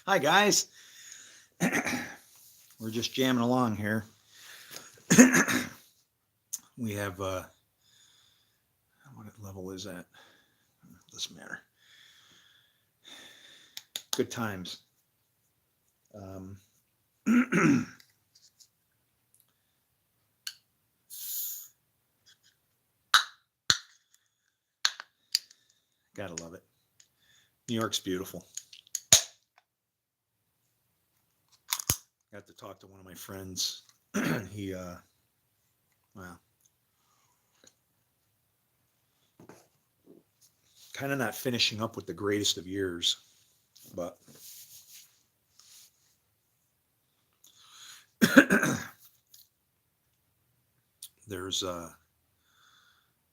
Hi, guys. We're just jamming along here. We have, what level is that? Doesn't matter. Good times. Um, Gotta love it. New York's beautiful. Got to talk to one of my friends. he, well, kind of not finishing up with the greatest of years, but there's, oh,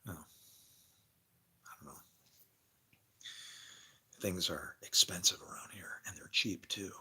I don't know. Things are expensive around here, and they're cheap too.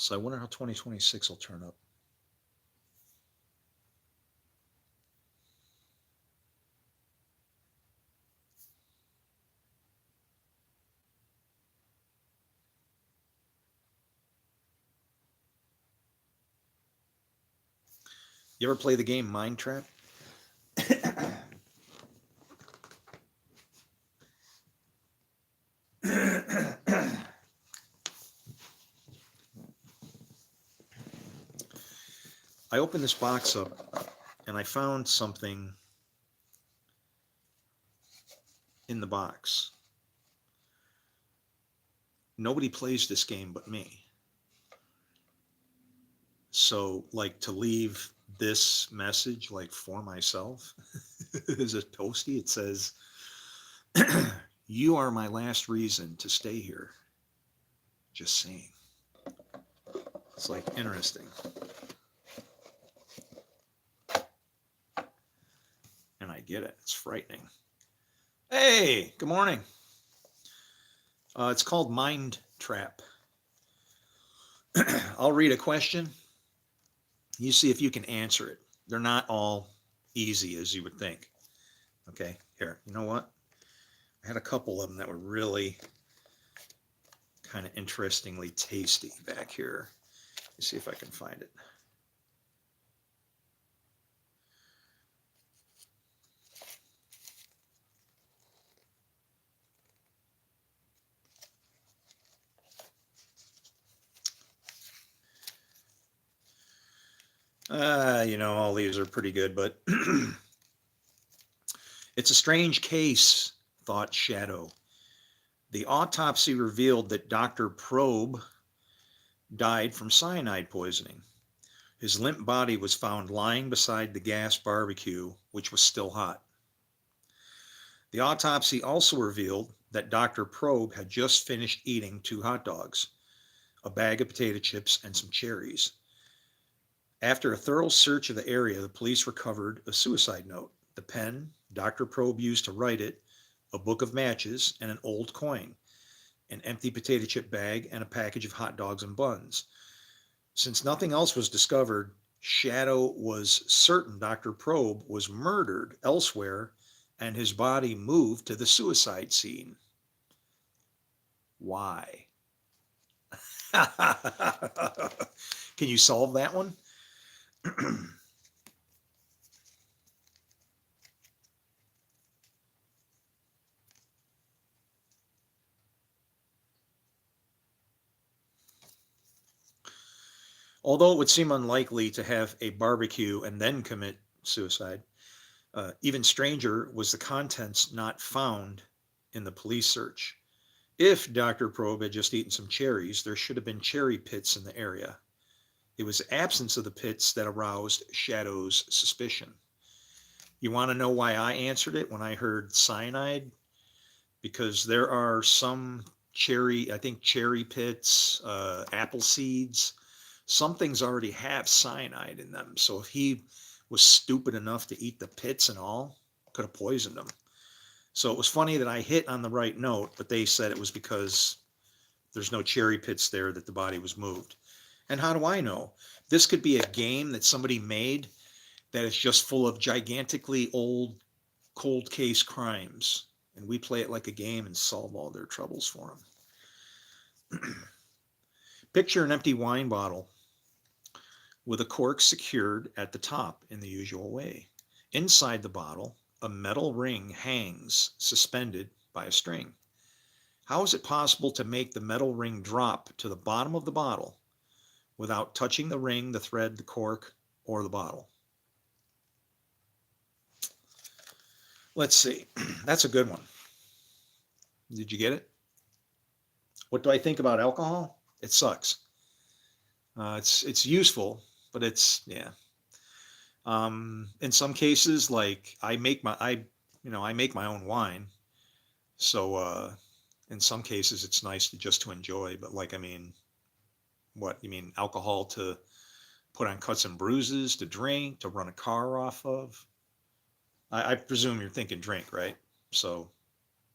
So I wonder how 2026 will turn up. You ever play the game Mind Trap? I opened this box up and I found something in the box. Nobody plays this game but me. So, like, to leave this message, like, for myself, as a toasty, it says, "You are my last reason to stay here." Just saying. It's like interesting. And I get it. It's frightening. Hey, good morning. It's called Mind Trap. I'll read a question. You see if you can answer it. They're not all easy as you would think. Okay, here. You know what? I had a couple of them that were really kind of interestingly tasty back here. Let's see if I can find it. All these are pretty good, but it's a strange case, thought Shadow. The autopsy revealed that Dr. Probe died from cyanide poisoning. His limp body was found lying beside the gas barbecue, which was still hot. The autopsy also revealed that Dr. Probe had just finished eating 2 hot dogs, a bag of potato chips, and some cherries. After a thorough search of the area, the police recovered a suicide note, the pen Dr. Probe used to write it, a book of matches, and an old coin, an empty potato chip bag, and a package of hot dogs and buns. Since nothing else was discovered, Shadow was certain Dr. Probe was murdered elsewhere and his body moved to the suicide scene. Why? Can you solve that one? Although it would seem unlikely to have a barbecue and then commit suicide, even stranger was the contents not found in the police search. If Dr. Probe had just eaten some cherries, there should have been cherry pits in the area. It was the absence of the pits that aroused Shadow's suspicion. You want to know why I answered it when I heard cyanide? Because there are some cherry, I think cherry pits, apple seeds, some things already have cyanide in them. So if he was stupid enough to eat the pits and all, could have poisoned him. So it was funny that I hit on the right note, but they said it was because there's no cherry pits there that the body was moved. And how do I know? This could be a game that somebody made that is just full of gigantically old cold case crimes. And we play it like a game and solve all their troubles for them. Picture an empty wine bottle with a cork secured at the top in the usual way. Inside the bottle, a metal ring hangs suspended by a string. How is it possible to make the metal ring drop to the bottom of the bottle without touching the ring, the thread, the cork, or the bottle? Let's see. That's a good one. Did you get it? What do I think about alcohol? It sucks. It's useful, but it's yeah. In some cases, like I make my own wine, so in some cases it's nice to just to enjoy. But like I mean, what you mean alcohol to put on cuts and bruises, to drink, to run a car off of? I presume you're thinking drink, right? So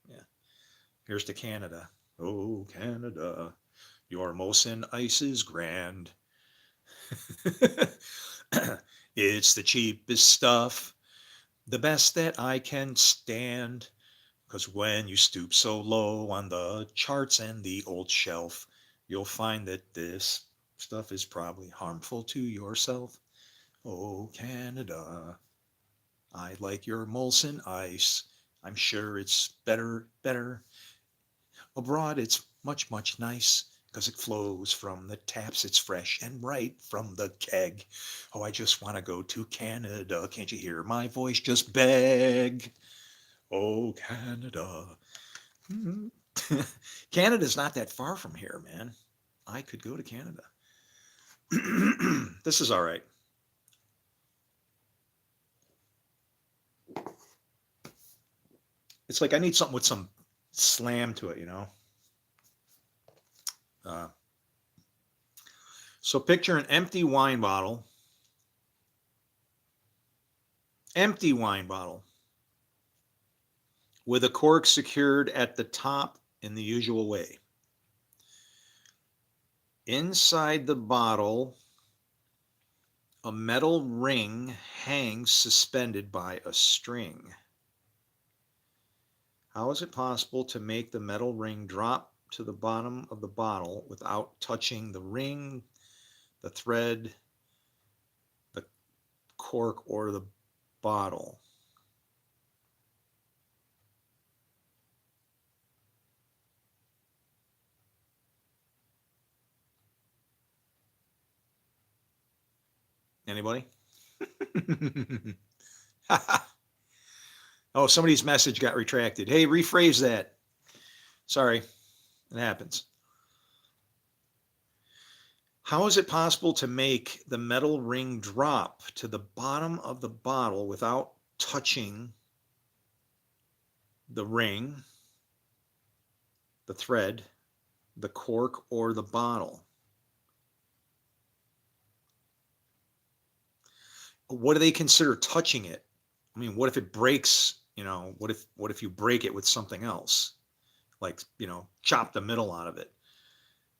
yeah, here's to Canada. Oh, Canada, your Molson Ice is grand. It's the cheapest stuff, the best that I can stand. 'Cause when you stoop so low on the charts and the old shelf, you'll find that this stuff is probably harmful to yourself. Oh, Canada, I like your Molson Ice. I'm sure it's better. Abroad, it's much nice, 'cause it flows from the taps. It's fresh and right from the keg. Oh, I just want to go to Canada. Can't you hear my voice just beg? Oh, Canada. Mhm. Canada's not that far from here, man. I could go to Canada. This is all right. It's like I need something with some slam to it, you know? Uh, so picture an empty wine bottle with a cork secured at the top in the usual way. Inside the bottle, a metal ring hangs suspended by a string. How is it possible to make the metal ring drop to the bottom of the bottle without touching the ring, the thread, the cork, or the bottle? Anybody? Oh, somebody's message got retracted. Hey, rephrase that. Sorry, it happens. How is it possible to make the metal ring drop to the bottom of the bottle without touching the ring, the thread, the cork, or the bottle? What do they consider touching it? I mean, what if it breaks? You know, what if you break it with something else, like chop the middle out of it?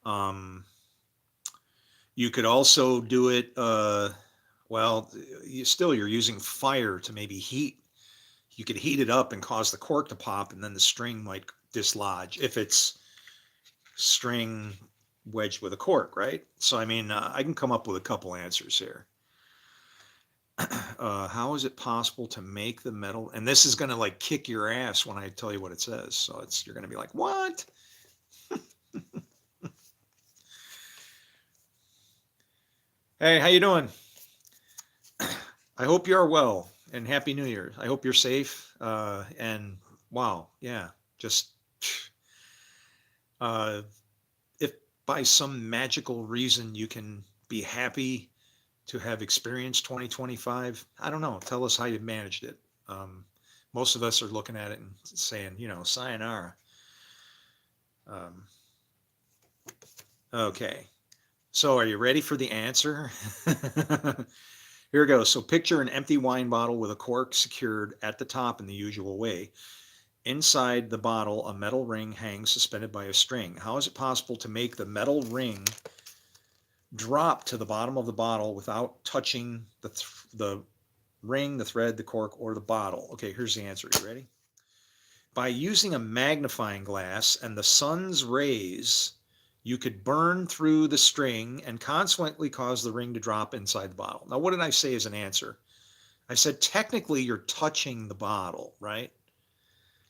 Um, you could also do it. Well, you're using fire to maybe heat. You could heat it up and cause the cork to pop, and then the string might dislodge if it's string wedged with a cork, right? So I mean, I can come up with a couple answers here. How is it possible to make the metal? And this is going to like kick your ass when I tell you what it says. So you're going to be like, what? Hey, how you doing? I hope you're well and happy New Year. I hope you're safe. And wow, yeah, just uh, if by some magical reason you can be happy to have experienced 2025, I don't know. Tell us how you managed it. Most of us are looking at it and saying, sayonara. Um, okay. So are you ready for the answer? Here it goes. So picture an empty wine bottle with a cork secured at the top in the usual way. Inside the bottle, a metal ring hangs suspended by a string. How is it possible to make the metal ring drop to the bottom of the bottle without touching the ring, the thread, the cork, or the bottle? Okay, here's the answer. You ready? By using a magnifying glass and the sun's rays, you could burn through the string and consequently cause the ring to drop inside the bottle. Now, what did I say as an answer? I said technically you're touching the bottle, right?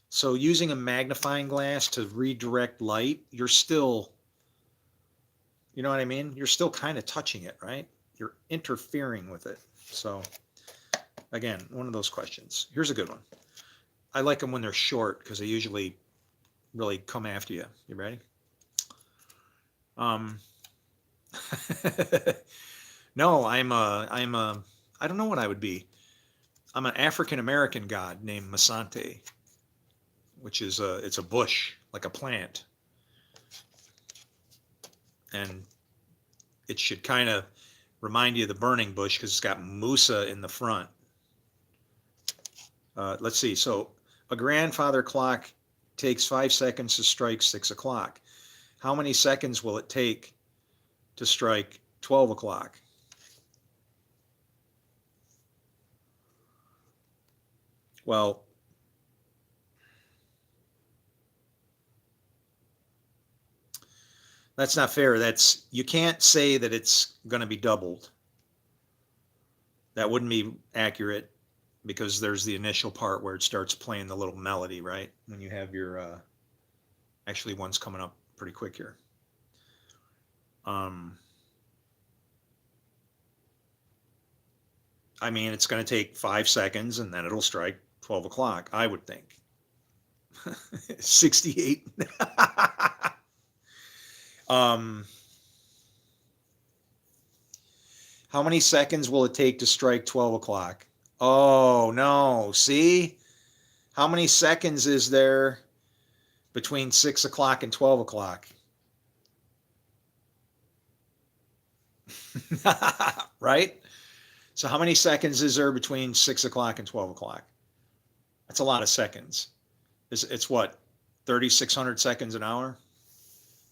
So using a magnifying glass to redirect light, you're still, you know what I mean? You're still kind of touching it, right? You're interfering with it. So again, one of those questions. Here's a good one. I like them when they're short because they usually really come after you. You ready? Um, no, I don't know what I would be. I'm an African American god named Musanté, which is it's a bush, like a plant. And it should kind of remind you of the burning bush because it's got Musa in the front. Let's see. So a grandfather clock takes 5 seconds to strike 6 o'clock. How many seconds will it take to strike 12 o'clock? Well, that's not fair. You can't say that it's going to be doubled. That wouldn't be accurate because there's the initial part where it starts playing the little melody, right? When you have your, actually one's coming up pretty quick here. I mean, it's going to take 5 seconds and then it'll strike 12 o'clock, I would think. 68. How many seconds will it take to strike 12 o'clock? Oh, no. See? How many seconds is there between 6 o'clock and 12 o'clock? Right? So how many seconds is there between 6 o'clock and 12 o'clock? That's a lot of seconds. It's what? 3,600 seconds an hour?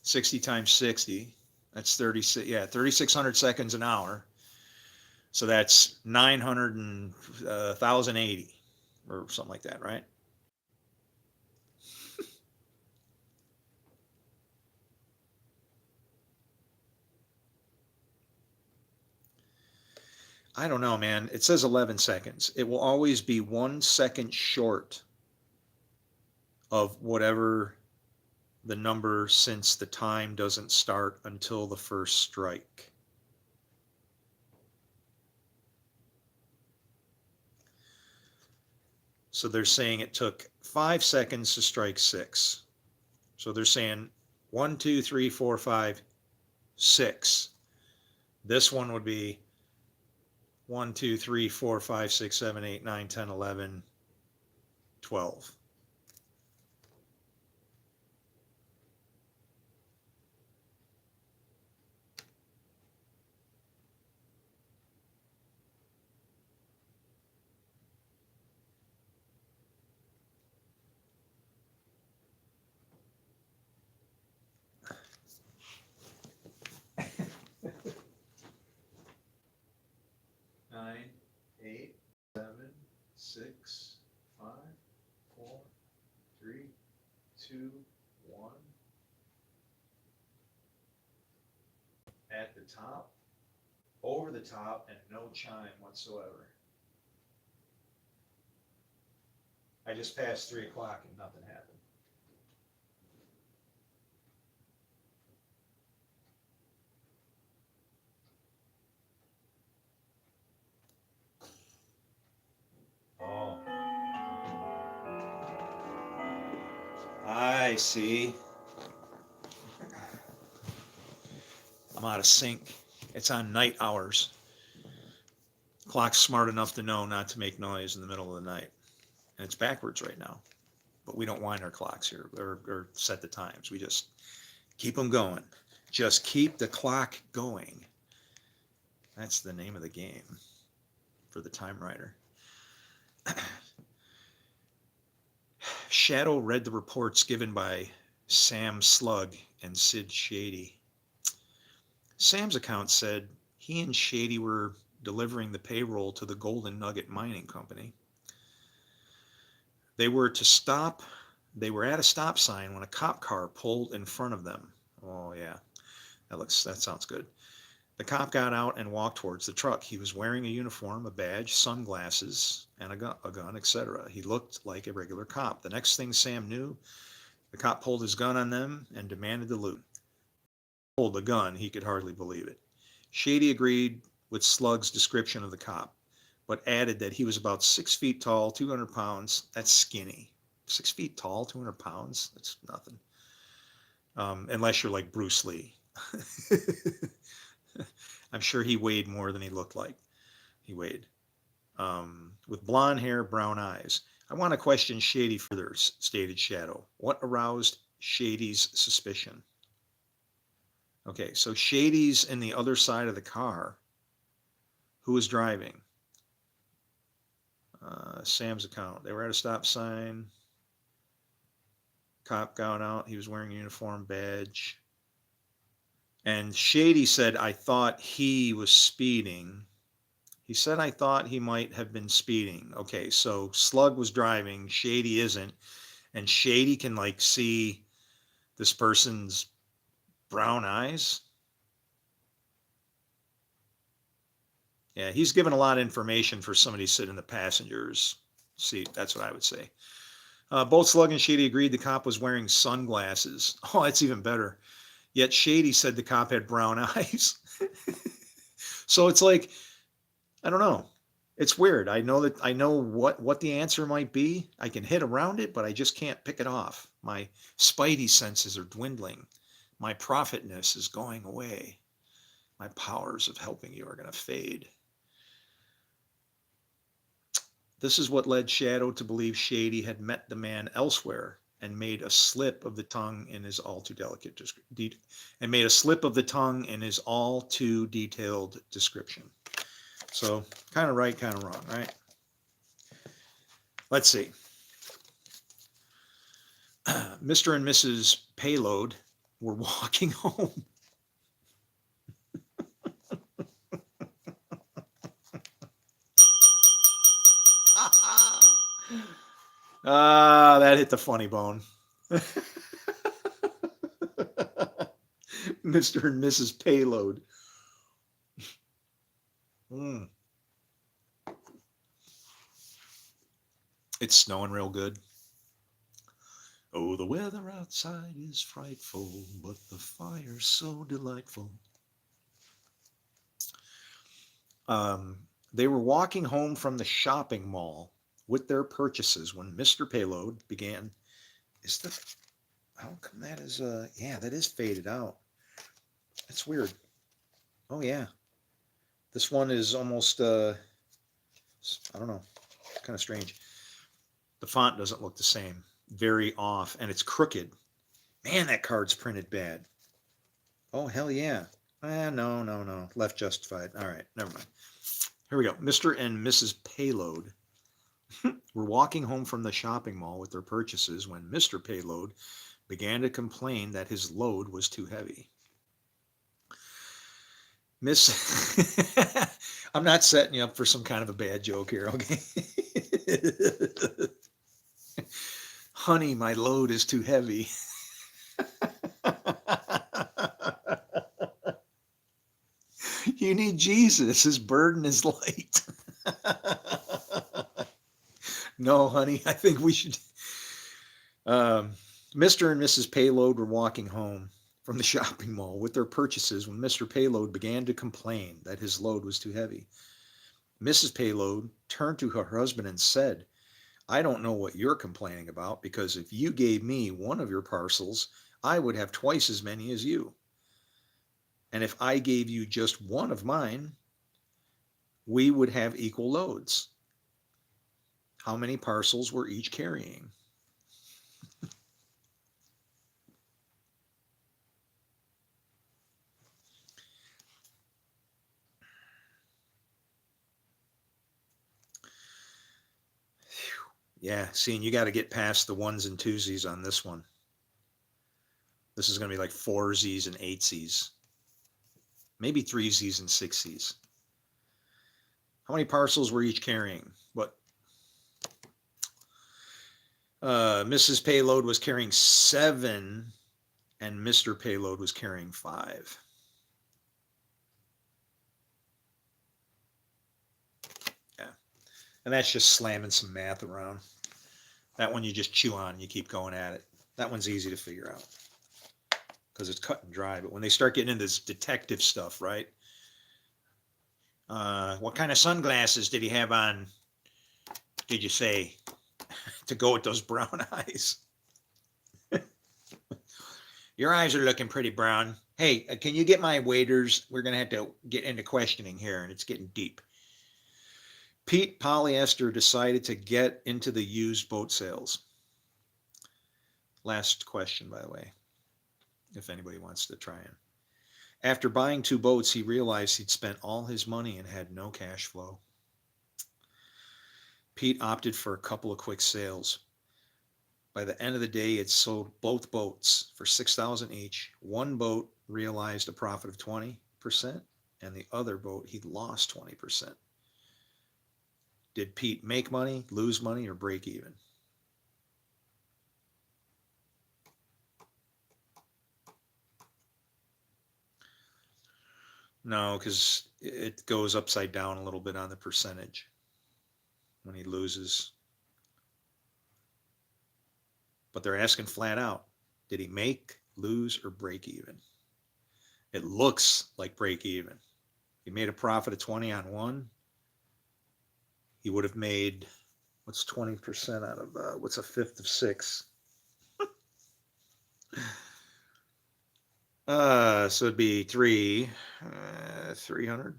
60 times 60. That's 36. Yeah, 3,600 seconds an hour. So that's 900 and 1,080 or something like that, right? I don't know, man. It says 11 seconds. It will always be 1 second short of whatever the number since the time doesn't start until the first strike. So they're saying it took 5 seconds to strike 6. So they're saying 1, 2, 3, 4, 5, 6. This one would be 1, 2, 3, 4, 5, 6, 7, 8, 9, 10, 11, 12. Nine, 8, 7, 6, 5, 4, 3, 2, 1. At the top, over the top, and no chime whatsoever. I just passed 3 o'clock and nothing happened. Oh, I see. I'm out of sync. It's on night hours. Clock's smart enough to know not to make noise in the middle of the night. And it's backwards right now. But we don't wind our clocks here or set the times. We just keep them going. Just keep the clock going. That's the name of the game for the time writer. Shadow read the reports given by Sam Slug and Sid Shady. Sam's account said he and Shady were delivering the payroll to the Golden Nugget Mining Company. They were at a stop sign when a cop car pulled in front of them. Oh yeah, that sounds good. The cop got out and walked towards the truck. He was wearing a uniform, a badge, sunglasses, and a gun, etc. He looked like a regular cop. The next thing Sam knew, the cop pulled his gun on them and demanded the loot. Pulled the gun, he could hardly believe it. Shady agreed with Slug's description of the cop, but added that he was about 6 feet tall, 200 pounds. That's skinny. 6 feet tall, 200 pounds? That's nothing. Unless you're like Bruce Lee. I'm sure he weighed more than he looked like he weighed. With blonde hair, brown eyes. I want to question Shady further, stated Shadow. What aroused Shady's suspicion? Okay, so Shady's in the other side of the car. Who was driving? Sam's account. They were at a stop sign. Cop got out. He was wearing a uniform badge. And Shady said, I thought he was speeding. He said, I thought he might have been speeding. Okay, so Slug was driving. Shady isn't. And Shady can like see this person's brown eyes. Yeah, he's given a lot of information for somebody sitting in the passenger's seat. That's what I would say. Both Slug and Shady agreed the cop was wearing sunglasses. Oh, that's even better. Yet Shady said the cop had brown eyes. So it's like, I don't know. It's weird. I know what the answer might be. I can hit around it, but I just can't pick it off. My spidey senses are dwindling. My prophetness is going away. My powers of helping you are going to fade. This is what led Shadow to believe Shady had met the man elsewhere and made a slip of the tongue in his all too detailed description. So kind of right, kind of wrong, right? Let's see. Mr. and Mrs. Payload were walking home. That hit the funny bone. Mr. and Mrs. Payload. It's snowing real good. Oh, the weather outside is frightful, but the fire's so delightful. They were walking home from the shopping mall with their purchases when Mr. Payload began. How come that is, yeah, that is faded out. That's weird. Oh, yeah. This one is almost, I don't know, kind of strange. The font doesn't look the same. Very off, and it's crooked. Man, that card's printed bad. Oh, hell yeah. No. Left justified. All right, never mind. Here we go. Mr. and Mrs. Payload were walking home from the shopping mall with their purchases when Mr. Payload began to complain that his load was too heavy. I'm not setting you up for some kind of a bad joke here, okay? Honey, my load is too heavy. You need Jesus. His burden is light. No, honey, I think we should. Mr. and Mrs. Payload were walking home from the shopping mall with their purchases when Mr. Payload began to complain that his load was too heavy. Mrs. Payload turned to her husband and said, I don't know what you're complaining about, because if you gave me one of your parcels, I would have twice as many as you. And if I gave you just one of mine, we would have equal loads. How many parcels were each carrying? Yeah, seeing you got to get past the ones and twosies on this one. This is going to be like foursies and eightsies, maybe threesies and sixsies. How many parcels were each carrying? What? Mrs. Payload was carrying 7, and Mr. Payload was carrying 5. Yeah, and that's just slamming some math around. That one you just chew on, and you keep going at it. That one's easy to figure out because it's cut and dry. But when they start getting into this detective stuff, right? What kind of sunglasses did he have on? Did you say to go with those brown eyes? Your eyes are looking pretty brown. Hey, can you get my waiters? We're going to have to get into questioning here, and it's getting deep. Pete Polyester decided to get into the used boat sales. Last question, by the way, if anybody wants to try it. After buying 2 boats, he realized he'd spent all his money and had no cash flow. Pete opted for a couple of quick sales. By the end of the day, it sold both boats for $6,000 each. One boat realized a profit of 20%, and the other boat he lost 20%. Did Pete make money, lose money, or break even? No, because it goes upside down a little bit on the percentage when he loses. But they're asking flat out, did he make, lose, or break even? It looks like break even. He made a profit of 20 on one. He would have made, what's 20% out of, what's a fifth of 6? So it'd be 300.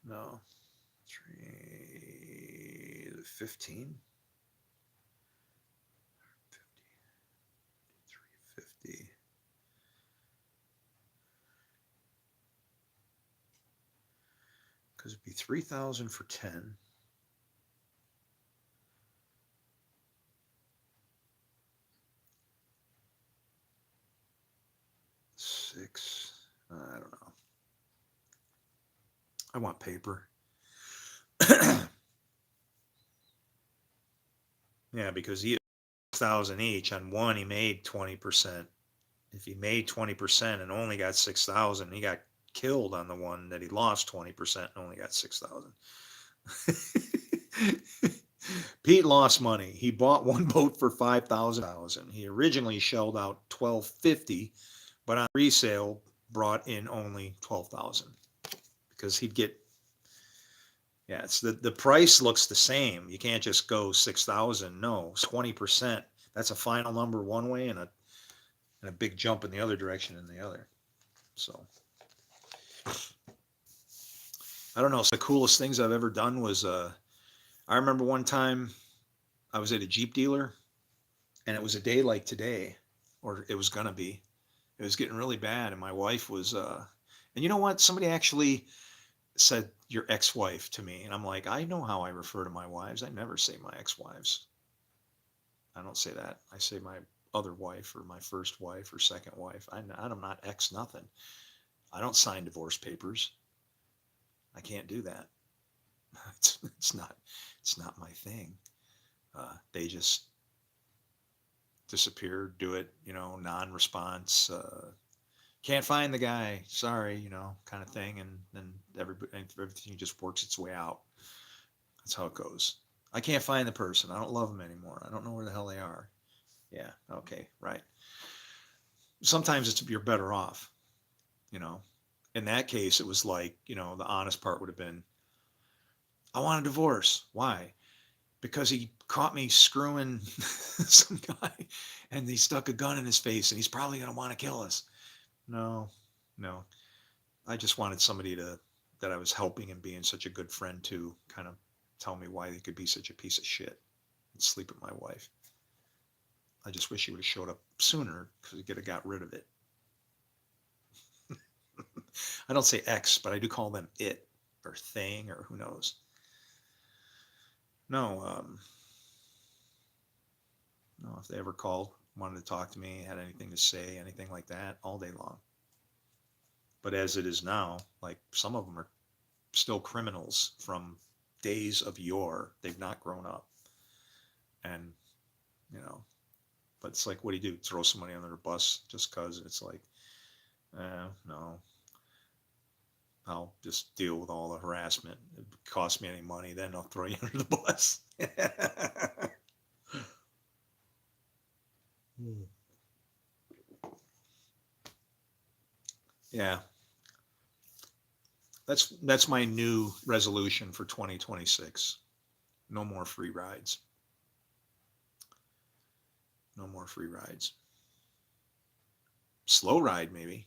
No, 15. 350. Because it'd be 3,000 for 10. Six. I don't know. I want paper. Yeah, because he 1,000 each on one, he made 20%. If he made 20% and only got 6,000, he got killed on the one that he lost 20% and only got 6,000. Pete lost money. He bought one boat for 5,000. He originally shelled out 1,250, but on resale brought in only 12,000 because he'd get. Yeah, it's the price looks the same. You can't just go 6,000. No, 20%. That's a final number one way and a big jump in the other direction in the other. So I don't know. So the coolest things I've ever done was I remember one time I was at a Jeep dealer and it was a day like today, or it was gonna be. It was getting really bad, and my wife was and you know what? Somebody actually said your ex-wife to me, and I'm like, I know how I refer to my wives. I never say my ex-wives. I don't say that. I say my other wife or my first wife or second wife. I'm not ex nothing. I don't sign divorce papers. I can't do that. It's not my thing. They just disappear, do it, non-response. Can't find the guy. Sorry, kind of thing, and then everything just works its way out. That's how it goes. I can't find the person. I don't love them anymore. I don't know where the hell they are. Yeah. Okay. Right. Sometimes you're better off. In that case, it was like, the honest part would have been, I want a divorce. Why? because he caught me screwing some guy and he stuck a gun in his face and he's probably going to want to kill us. No, no. I just wanted somebody that I was helping and being such a good friend to kind of tell me why they could be such a piece of shit and sleep with my wife. I just wish he would have showed up sooner because he could have got rid of it. I don't say X, but I do call them it or thing or who knows. No, no, if they ever called, wanted to talk to me, had anything to say, anything like that, all day long. But as it is now, like some of them are still criminals from days of yore. They've not grown up. And, you know, but it's like, what do you do? Throw somebody under the bus just because it's like, no, I'll just deal with all the harassment. If it costs me any money, then I'll throw you under the bus. Yeah, that's my new resolution for 2026. No more free rides. No more free rides. Slow ride, maybe.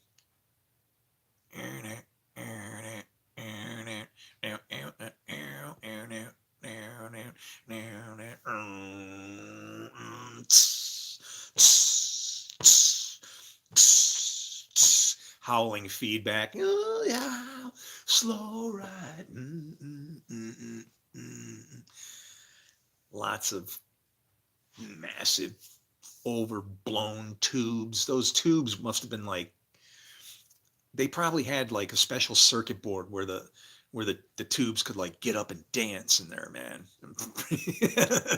Howling feedback. Oh, yeah, slow ride. Lots of massive overblown tubes. Those tubes must have been like, they probably had like a special circuit board where the tubes could like get up and dance in there, man.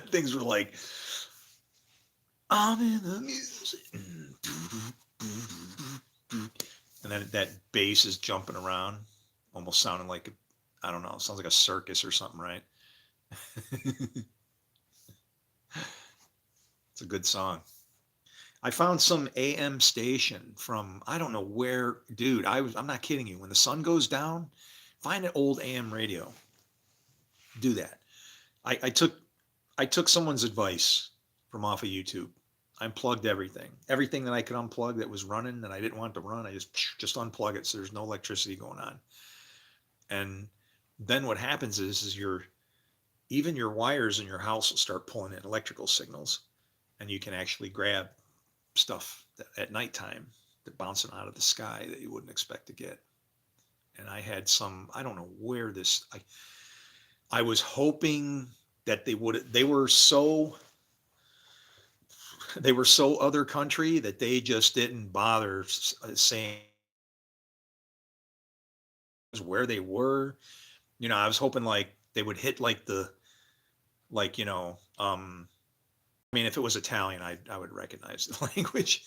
Things were like, I'm in the music. And then that bass is jumping around, almost sounding like, I don't know, sounds like a circus or something, right? It's a good song. I found some AM station from, I don't know where, dude. I'm not kidding you. When the sun goes down, find an old AM radio. Do that. I took someone's advice from off of YouTube. I unplugged everything. Everything that I could unplug that was running that I didn't want to run, I just unplug it so there's no electricity going on. And then what happens is even your wires in your house will start pulling in electrical signals, and you can actually grab stuff at nighttime that bouncing out of the sky that you wouldn't expect to get. And I had some, I don't know where this, I was hoping that they were so other country that they just didn't bother saying where they were. I was hoping like they would hit like like, I mean, if it was Italian, I would recognize the language,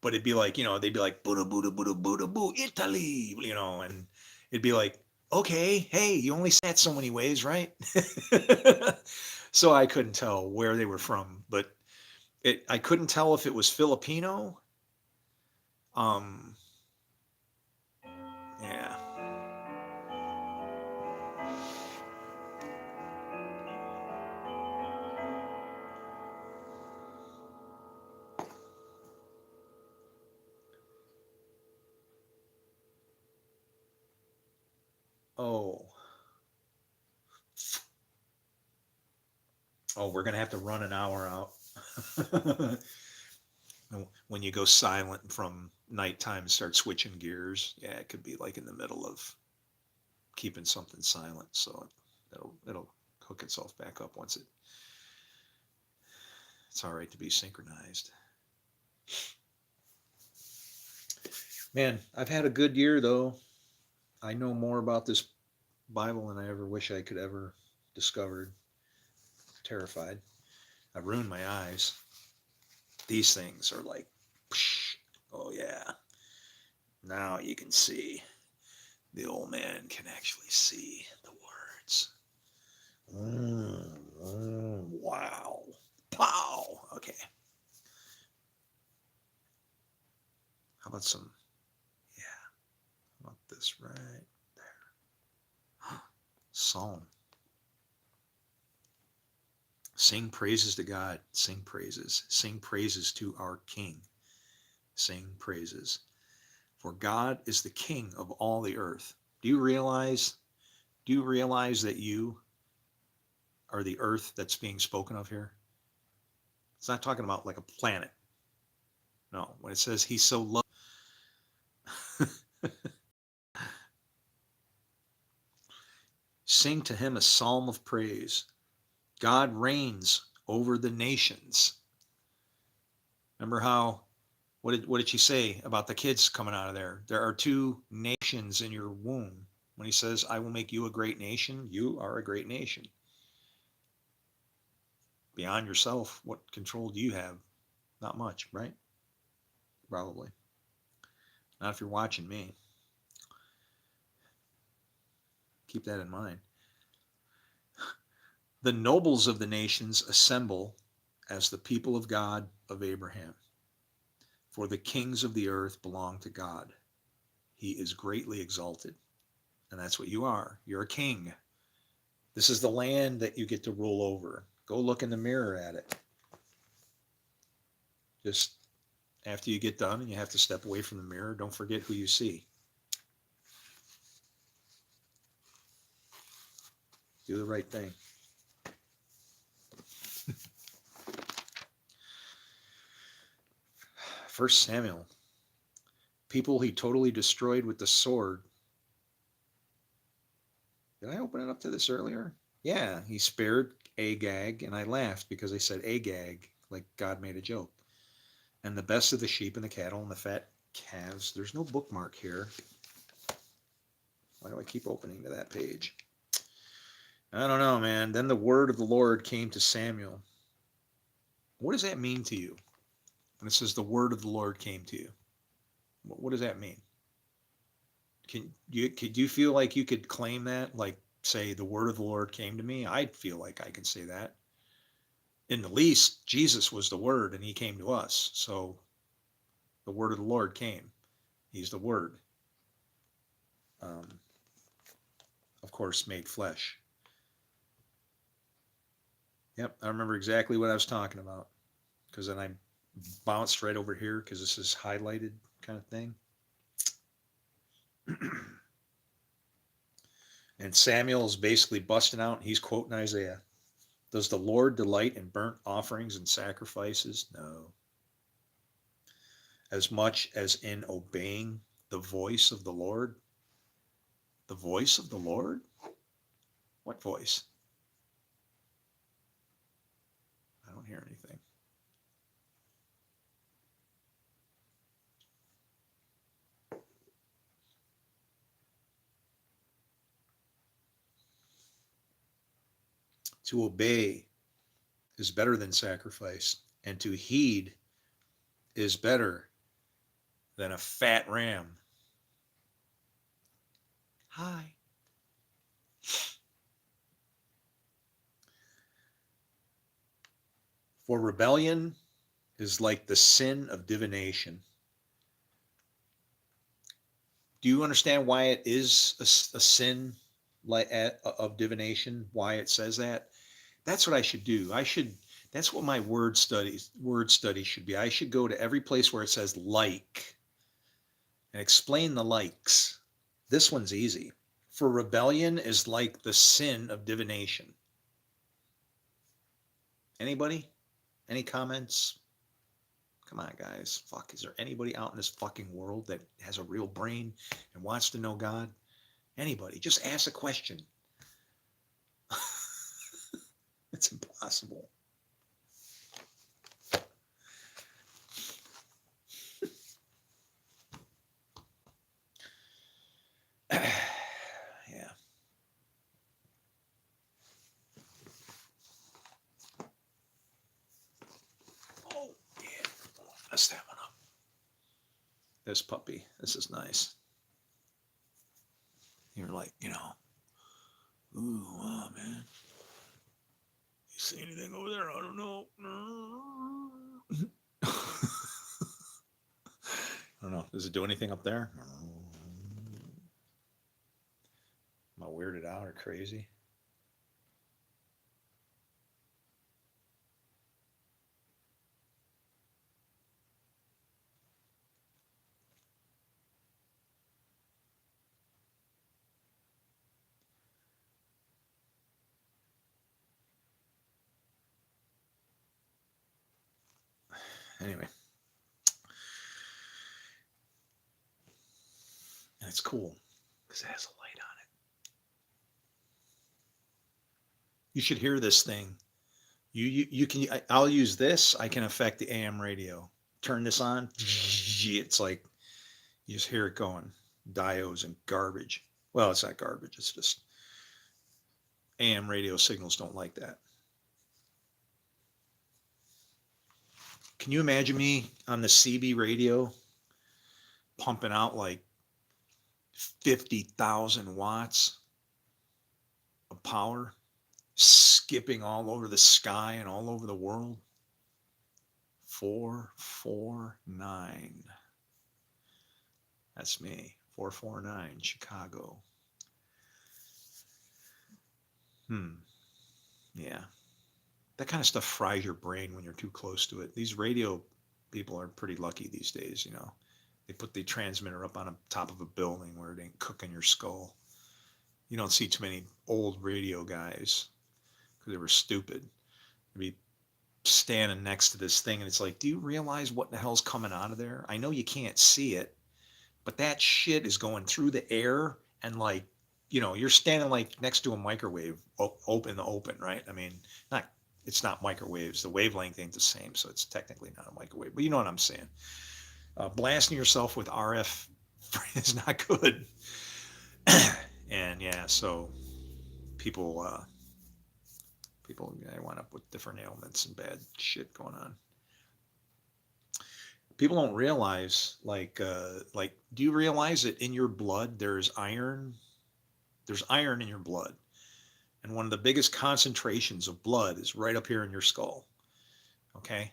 but it'd be like, they'd be like, Buddha, Buddha, Buddha, Buddha, Boo, Italy, and it'd be like, okay, hey, you only say it so many ways, right? So I couldn't tell where they were from, but I couldn't tell if it was Filipino. Um, yeah. Oh, we're gonna have to run an hour out. When you go silent from nighttime and start switching gears, yeah, it could be like in the middle of keeping something silent, so it'll hook itself back up once it's all right to be synchronized. Man, I've had a good year though. I know more about this Bible than I ever wish I could ever discovered. Terrified. I ruined my eyes. These things are like, psh, oh yeah. Now you can see. The old man can actually see the words. Wow. Pow. Okay. How about some? Yeah. How about this right there? Psalm. Sing praises to God. Sing praises. Sing praises to our King. Sing praises. For God is the King of all the earth. Do you realize that you are the earth that's being spoken of here? It's not talking about like a planet. No, when it says he's so low. Sing to him a psalm of praise. God reigns over the nations. Remember how, what did she say about the kids coming out of there? There are two nations in your womb. When he says, I will make you a great nation, you are a great nation. Beyond yourself, what control do you have? Not much, right? Probably. Not if you're watching me. Keep that in mind. The nobles of the nations assemble as the people of God of Abraham. For the kings of the earth belong to God. He is greatly exalted. And that's what you are. You're a king. This is the land that you get to rule over. Go look in the mirror at it. Just after you get done and you have to step away from the mirror, don't forget who you see. Do the right thing. First Samuel. People he totally destroyed with the sword. Did I open it up to this earlier? Yeah, he spared Agag, and I laughed because I said Agag, like God made a joke. And the best of the sheep and the cattle and the fat calves. There's no bookmark here. Why do I keep opening to that page? I don't know, man. Then the word of the Lord came to Samuel. What does that mean to you? When it says the word of the Lord came to you, what does that mean? Could you feel like you could claim that? Like say the word of the Lord came to me? I feel like I can say that. In the least, Jesus was the word and he came to us. So the word of the Lord came. He's the word. Of course, made flesh. Yep, I remember exactly what I was talking about. Because then I bounced right over here because this is highlighted kind of thing. And Samuel is basically busting out. He's quoting Isaiah. Does the Lord delight in burnt offerings and sacrifices? No. As much as in obeying the voice of the Lord? The voice of the Lord? What voice? I don't hear anything. To obey is better than sacrifice, and to heed is better than a fat ram. Hi. For rebellion is like the sin of divination. Do you understand why it is a sin like of divination? Why it says that? That's what I should do. That's what my word study should be. I should go to every place where it says like and explain the likes. This one's easy. For rebellion is like the sin of divination. Anybody? Any comments? Come on, guys. Fuck, is there anybody out in this fucking world that has a real brain and wants to know God? Anybody? Just ask a question. It's impossible. Yeah. Oh, yeah. Mess that one up. This puppy. This is nice. You're like, ooh, wow, man. You see anything over there? I don't know. I don't know. Does it do anything up there? Am I weirded out or crazy? Anyway, that's cool because it has a light on it. You should hear this thing. You can. I'll use this. I can affect the AM radio. Turn this on. It's like you just hear it going. Diodes and garbage. Well, it's not garbage. It's just AM radio signals don't like that. Can you imagine me on the CB radio pumping out like 50,000 watts of power, skipping all over the sky and all over the world? 449. That's me. 449, Chicago. Yeah. That kind of stuff fries your brain when you're too close to it. These radio people are pretty lucky these days, you know. They put the transmitter up on the top of a building where it ain't cooking your skull. You don't see too many old radio guys because they were stupid. They'd be standing next to this thing and it's like, do you realize what the hell's coming out of there? I know you can't see it, but that shit is going through the air and like, you know, you're standing like next to a microwave, open, right? I mean, not it's not microwaves. The wavelength ain't the same, so it's technically not a microwave. But you know what I'm saying. Blasting yourself with RF is not good. And yeah, so people they wind up with different ailments and bad shit going on. People don't realize, do you realize that in your blood there's iron? There's iron in your blood. And one of the biggest concentrations of blood is right up here in your skull. Okay?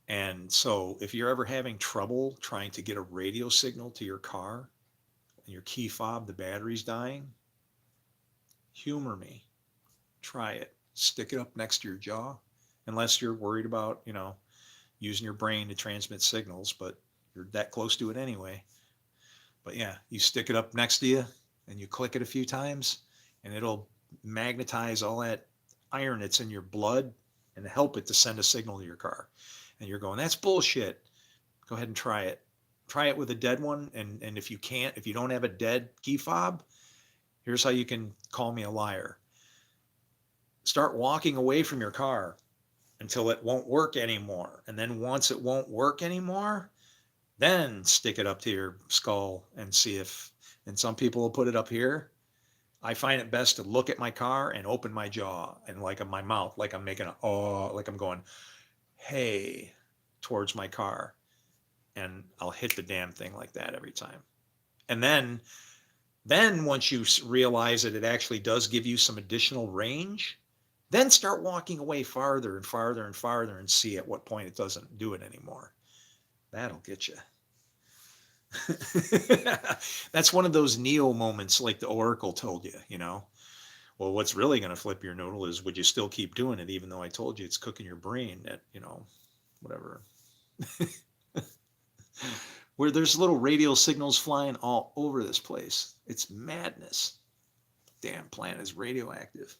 And so if you're ever having trouble trying to get a radio signal to your car and your key fob, the battery's dying, humor me. Try it. Stick it up next to your jaw, unless you're worried about, you know, using your brain to transmit signals, but you're that close to it anyway. But yeah, you stick it up next to you and you click it a few times and it'll magnetize all that iron that's in your blood and help it to send a signal to your car. And you're going, that's bullshit. Go ahead and try it. Try it with a dead one. And if you don't have a dead key fob, here's how you can call me a liar. Start walking away from your car until it won't work anymore. And then once it won't work anymore, then stick it up to your skull and see if, and some people will put it up here. I find it best to look at my car and open my jaw and like my mouth, like I'm making like I'm going, hey, towards my car. And I'll hit the damn thing like that every time. And then once you realize that it actually does give you some additional range, then start walking away farther and farther and farther and see at what point it doesn't do it anymore. That'll get you. That's one of those Neo moments like the Oracle told you, you know. Well, what's really going to flip your noodle is would you still keep doing it even though I told you it's cooking your brain at, you know, whatever. Where there's little radio signals flying all over this place. It's madness. Damn planet is radioactive.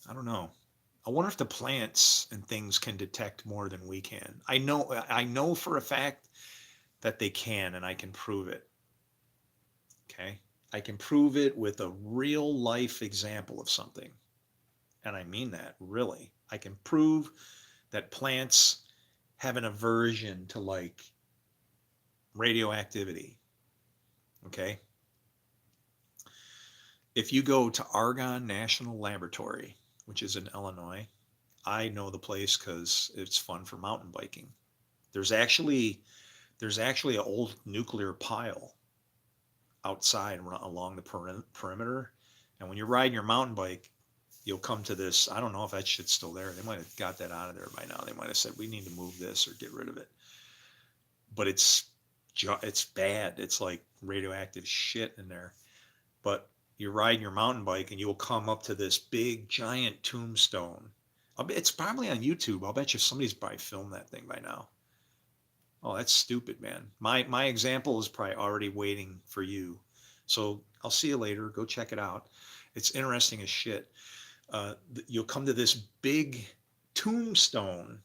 I don't know. I wonder if the plants and things can detect more than we can. I know for a fact that they can, and I can prove it. Okay? I can prove it with a real life example of something. And I mean that, really. I can prove that plants have an aversion to like radioactivity. Okay? If you go to Argonne National Laboratory, which is in Illinois, I know the place because it's fun for mountain biking. There's actually an old nuclear pile outside along the perimeter, and when you're riding your mountain bike, you'll come to this. I don't know if that shit's still there. They might have got that out of there by now. They might have said we need to move this or get rid of it. But it's bad. It's like radioactive shit in there. But you're riding your mountain bike and you'll come up to this big giant tombstone. It's probably on YouTube. I'll bet you somebody's probably filmed that thing by now. Oh, that's stupid, man. My example is probably already waiting for you. So I'll see you later. Go check it out. It's interesting as shit. You'll come to this big tombstone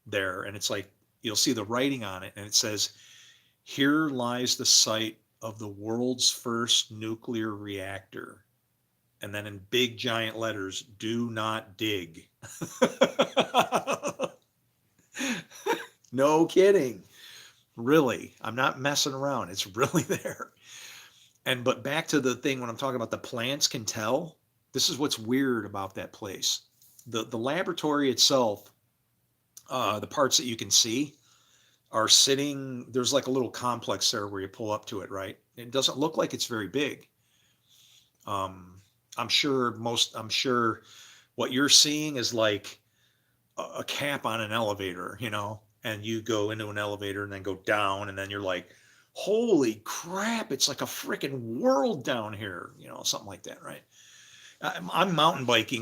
there, and it's like you'll see the writing on it, and it says, "Here lies the site of the world's first nuclear reactor." And then in big giant letters, "Do not dig." No kidding. Really. I'm not messing around. It's really there. And but back to the thing when I'm talking about the plants can tell, this is what's weird about that place. The laboratory itself, the parts that you can see are sitting, there's like a little complex there where you pull up to it, right? It doesn't look like it's very big. Um, I'm sure what you're seeing is like a cap on an elevator, and you go into an elevator and then go down, and then you're like, holy crap, it's like a freaking world down here, something like that, right? I'm mountain biking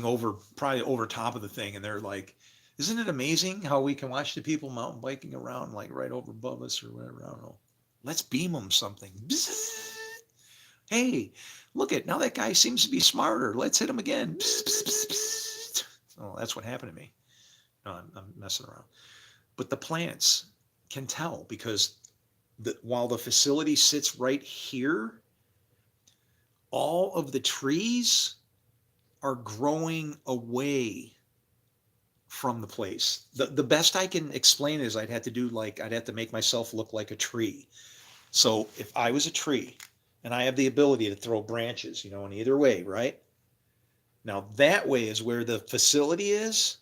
probably over top of the thing, and they're like, isn't it amazing how we can watch the people mountain biking around like right over above us or whatever? I don't know. Let's beam them something. Bzzz. Hey, look at now that guy seems to be smarter. Let's hit him again. Bzzz, bzzz, bzzz. Oh, that's what happened to me. No, I'm messing around. But the plants can tell because while the facility sits right here, all of the trees are growing away from the place. The best I can explain is I'd have to make myself look like a tree. So if I was a tree and I have the ability to throw branches, in either way, right? Now that way is where the facility is.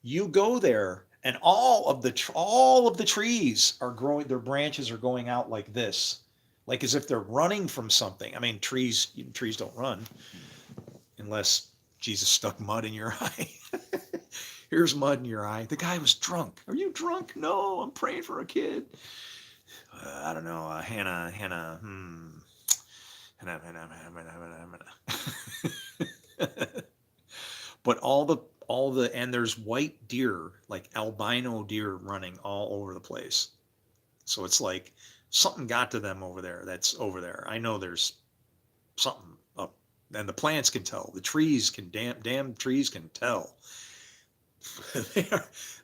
You go there and all of the trees are growing, their branches are going out like this. Like as if they're running from something. I mean, trees don't run unless Jesus stuck mud in your eye. Here's mud in your eye. The guy was drunk. Are you drunk? No, I'm praying for a kid. I don't know. Hannah. But and there's white deer, like albino deer running all over the place. So it's like something got to them over there. That's over there. I know there's something up, and the plants can tell. The trees can damn trees can tell.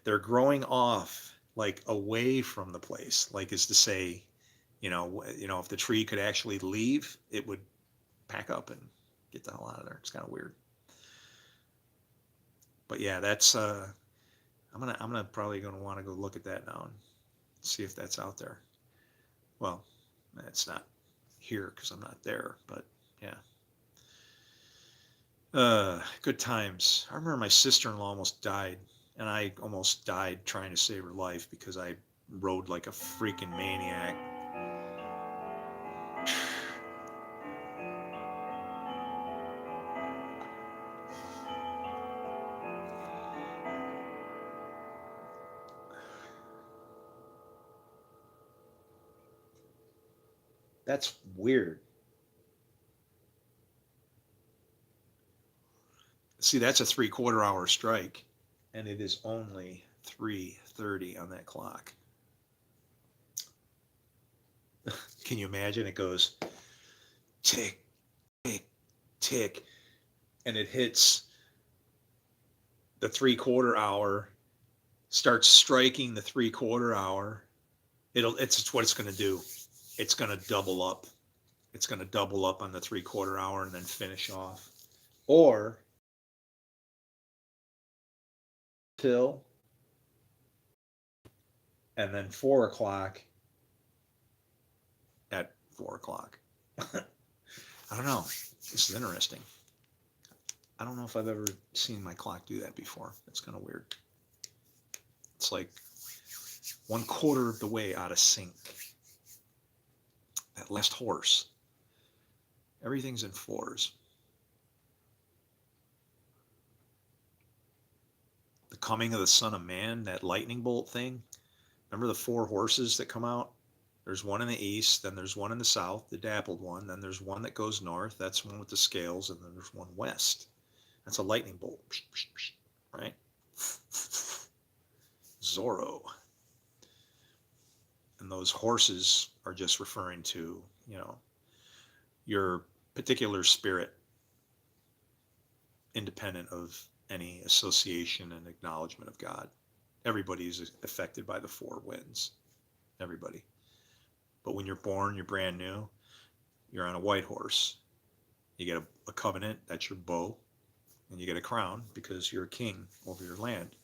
they're growing off like away from the place, like is to say, if the tree could actually leave, it would pack up and get the hell out of there. It's kind of weird. But yeah, that's I'm gonna probably gonna want to go look at that now and see if that's out there. Well, it's not here because I'm not there, but yeah. Good times. I remember my sister-in-law almost died, and I almost died trying to save her life because I rode like a freaking maniac. That's weird. See, that's a 3/4 hour strike, and it is only 3:30 on that clock. Can you imagine? It goes tick, tick, tick, and it hits the 3/4 hour, starts striking the 3/4 hour. It's what it's going to do. It's going to double up. It's going to double up on the 3/4 hour and then finish off. Or till and then 4 o'clock at 4 o'clock. I don't know. This is interesting. I don't know if I've ever seen my clock do that before. It's kind of weird. It's like 1/4 of the way out of sync. That last horse. Everything's in fours. The coming of the Son of Man, that lightning bolt thing. Remember the 4 horses that come out? There's one in the east, then there's one in the south, the dappled one, then there's one that goes north, that's one with the scales, and then there's one west. That's a lightning bolt, right? Zorro. And those horses are just referring to, your particular spirit. independent of any association and acknowledgement of God. Everybody is affected by the four winds. Everybody. But when you're born, you're brand new. You're on a white horse. You get a covenant, that's your bow, and you get a crown because you're a king over your land.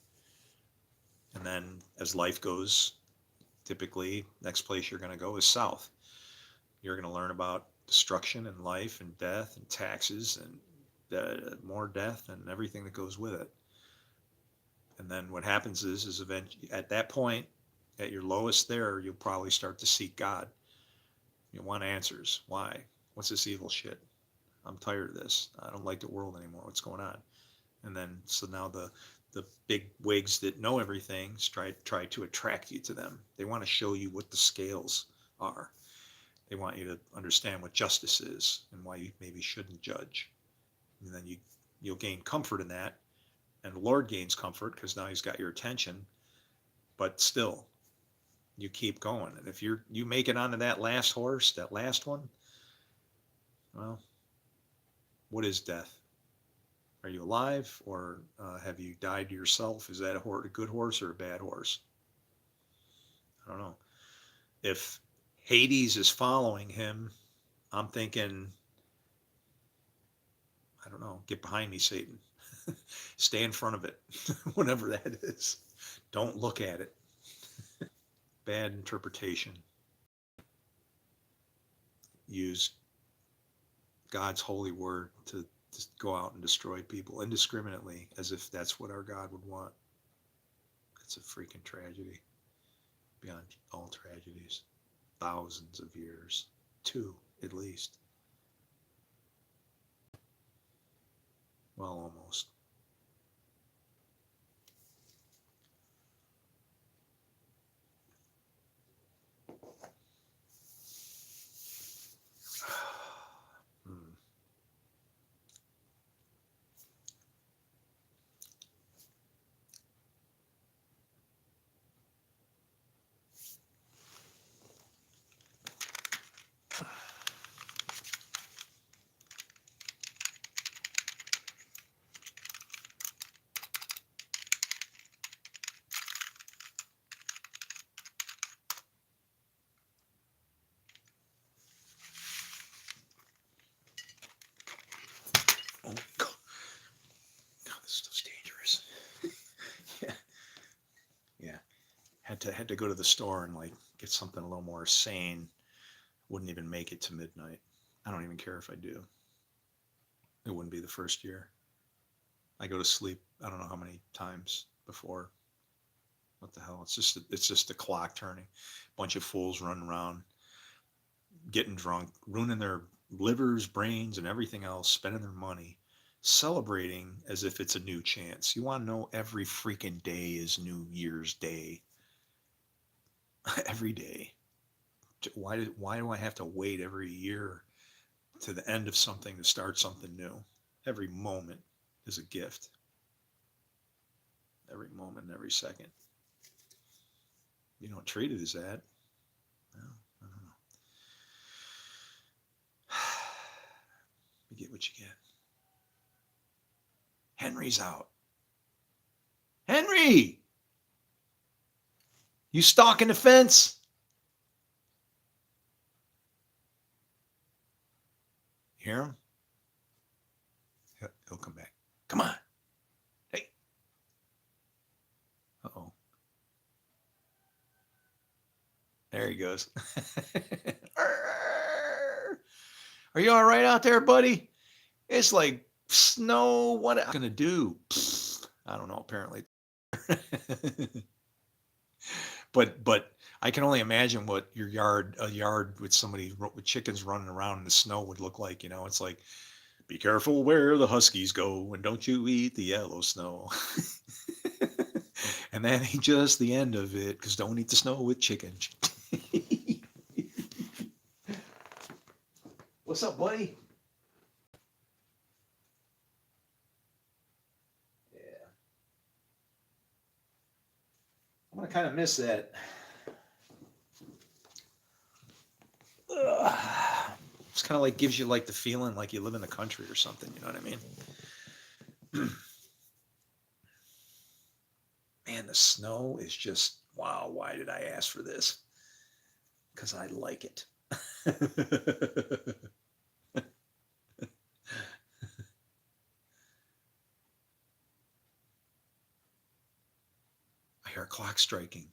And then as life goes, typically, next place you're going to go is south. You're going to learn about destruction and life and death and taxes and more death and everything that goes with it. And then what happens is eventually, at that point, at your lowest there, you'll probably start to seek God. You want answers. Why? What's this evil shit? I'm tired of this. I don't like the world anymore. What's going on? And then, so now the big wigs that know everything try to attract you to them. They want to show you what the scales are. They want you to understand what justice is and why you maybe shouldn't judge. And then you'll gain comfort in that. And the Lord gains comfort because now he's got your attention. But still, you keep going. And if you make it onto that last horse, that last one, well, what is death? Are you alive, or have you died to yourself? Is that a good horse or a bad horse? I don't know. If Hades is following him, I'm thinking, I don't know, get behind me, Satan. Stay in front of it, whatever that is. Don't look at it. Bad interpretation. Use God's holy word to go out and destroy people indiscriminately as if that's what our God would want. It's a freaking tragedy beyond all tragedies. Thousands of years. 2 at least. Well, almost. Oh, God, this stuff's dangerous. Yeah. Yeah. Had to go to the store and like get something a little more sane. Wouldn't even make it to midnight. I don't even care if I do. It wouldn't be the first year. I go to sleep I don't know how many times before. What the hell? It's just the clock turning. Bunch of fools running around, getting drunk, ruining their livers, brains, and everything else, spending their money, celebrating as if it's a new chance. You want to know every freaking day is New Year's Day. Every day. Why do I have to wait every year to the end of something to start something new? Every moment is a gift. Every moment, every second. You don't treat it as that. No, I don't know. You get what you get. Henry's out. Henry! You stalking the fence? You hear him? He'll come back. Come on. Hey. Uh-oh. There he goes. Are you all right out there, buddy? It's like snow. What am I going to do? I don't know, apparently. But I can only imagine what a yard with with chickens running around in the snow would look like. It's like, be careful where the huskies go and don't you eat the yellow snow. And that ain't just the end of it, because don't eat the snow with chickens. What's up, buddy? Yeah. I'm going to kind of miss that. It's kind of like gives you like the feeling like you live in the country or something. You know what I mean? Man, the snow is just, wow, why did I ask for this? Because I like it. I hear a clock striking.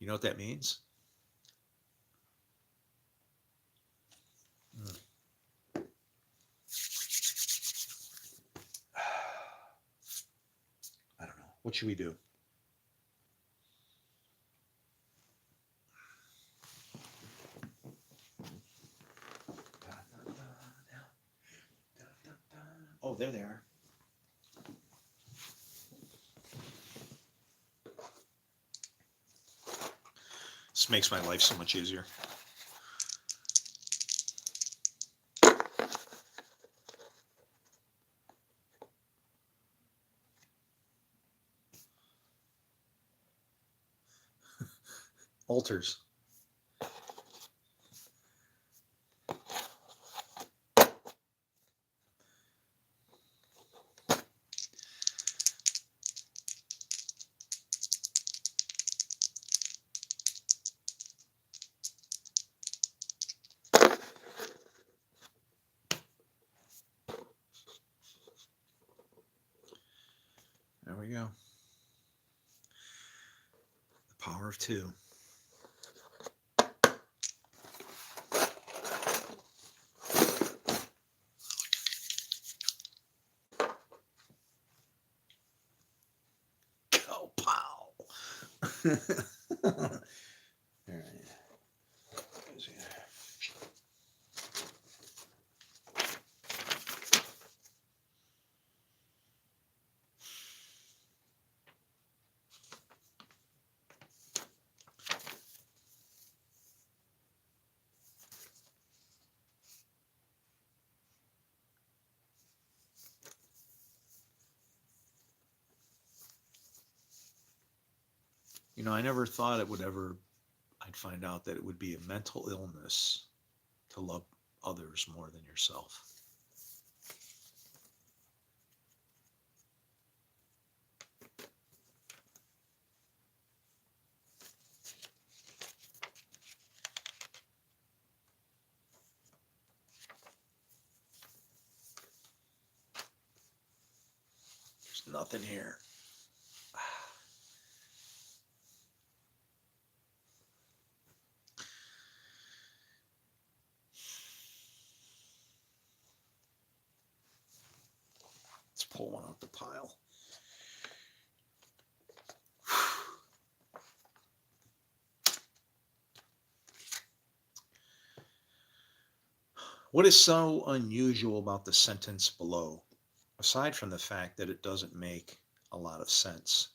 You know what that means? Hmm. I don't know. What should we do? Oh, there they are. This makes my life so much easier. Altars. There we go. The power of two. Go pow. All right. You know, I never thought I'd find out that it would be a mental illness to love others more than yourself. There's nothing here. Let's pull one out the pile. What is so unusual about the sentence below, aside from the fact that it doesn't make a lot of sense?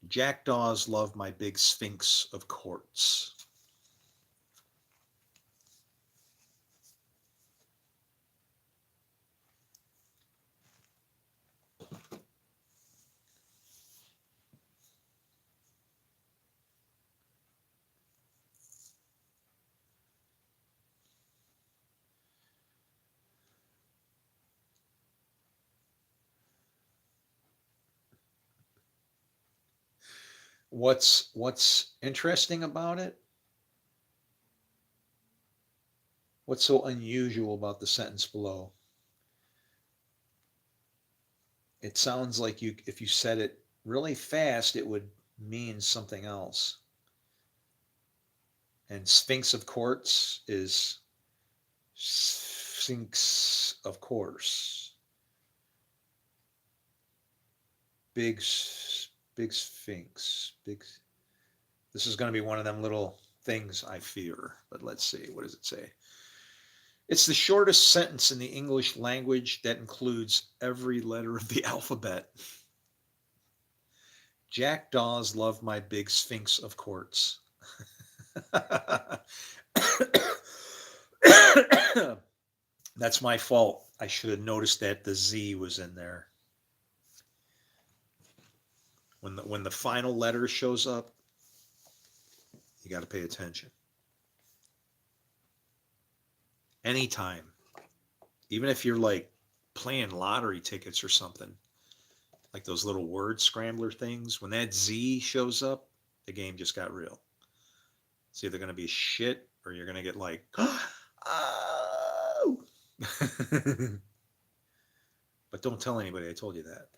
Jackdaws love my big sphinx of quartz. What's interesting about it? What's so unusual about the sentence below? It sounds like you if you said it really fast, it would mean something else. And Sphinx of Quartz is Sphinx of course. Big big Sphinx. Big This is going to be one of them little things I fear. But let's see. What does it say? It's the shortest sentence in the English language that includes every letter of the alphabet. Jackdaws love my big Sphinx of quartz. That's my fault. I should have noticed that the Z was in there. When the final letter shows up, you got to pay attention. Anytime Even if you're like playing lottery tickets or something, like those little word scrambler things, when that Z shows up, the game just got real. It's either going to be shit or you're going to get like, oh. But don't tell anybody I told you that.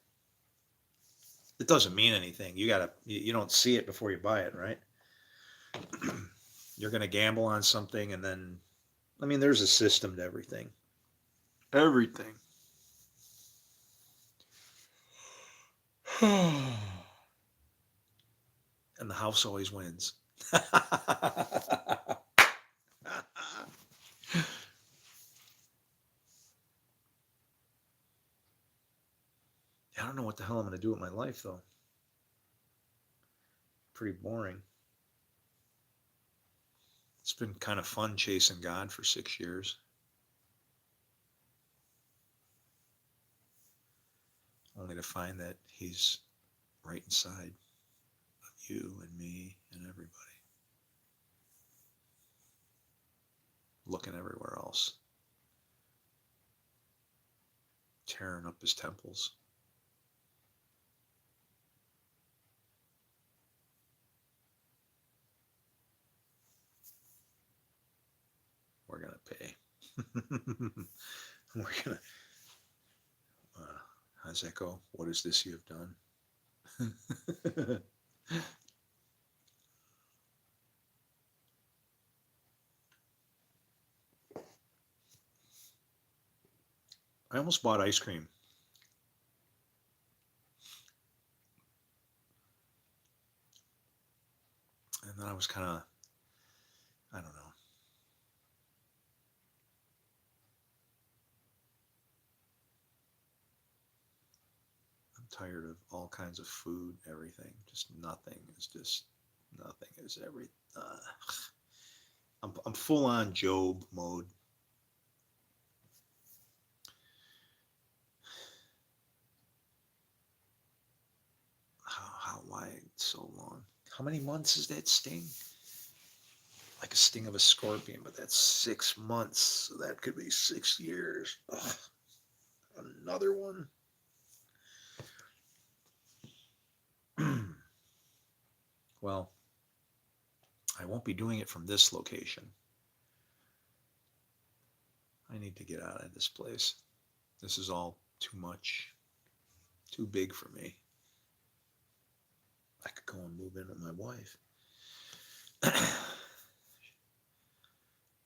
It doesn't mean anything. You don't see it before you buy it, right? You're going to gamble on something and then, I mean, there's a system to everything. Everything. And the house always wins. I don't know what the hell I'm going to do with my life, though. Pretty boring. It's been kind of fun chasing God for 6 years. Only to find that He's right inside of you and me and everybody. Looking everywhere else. Tearing up His temples. We're going to pay. We're going to. How's that go? What is this you have done? I almost bought ice cream. And then I was kind of, I don't know. I'm tired of all kinds of food, everything. Nothing is every. I'm full on Job mode. Why so long? How many months is that sting? Like a sting of a scorpion, but that's 6 months. So that could be 6 years. Ugh, another one. Well, I won't be doing it from this location. I need to get out of this place. This is all too much, too big for me. I could go and move in with my wife.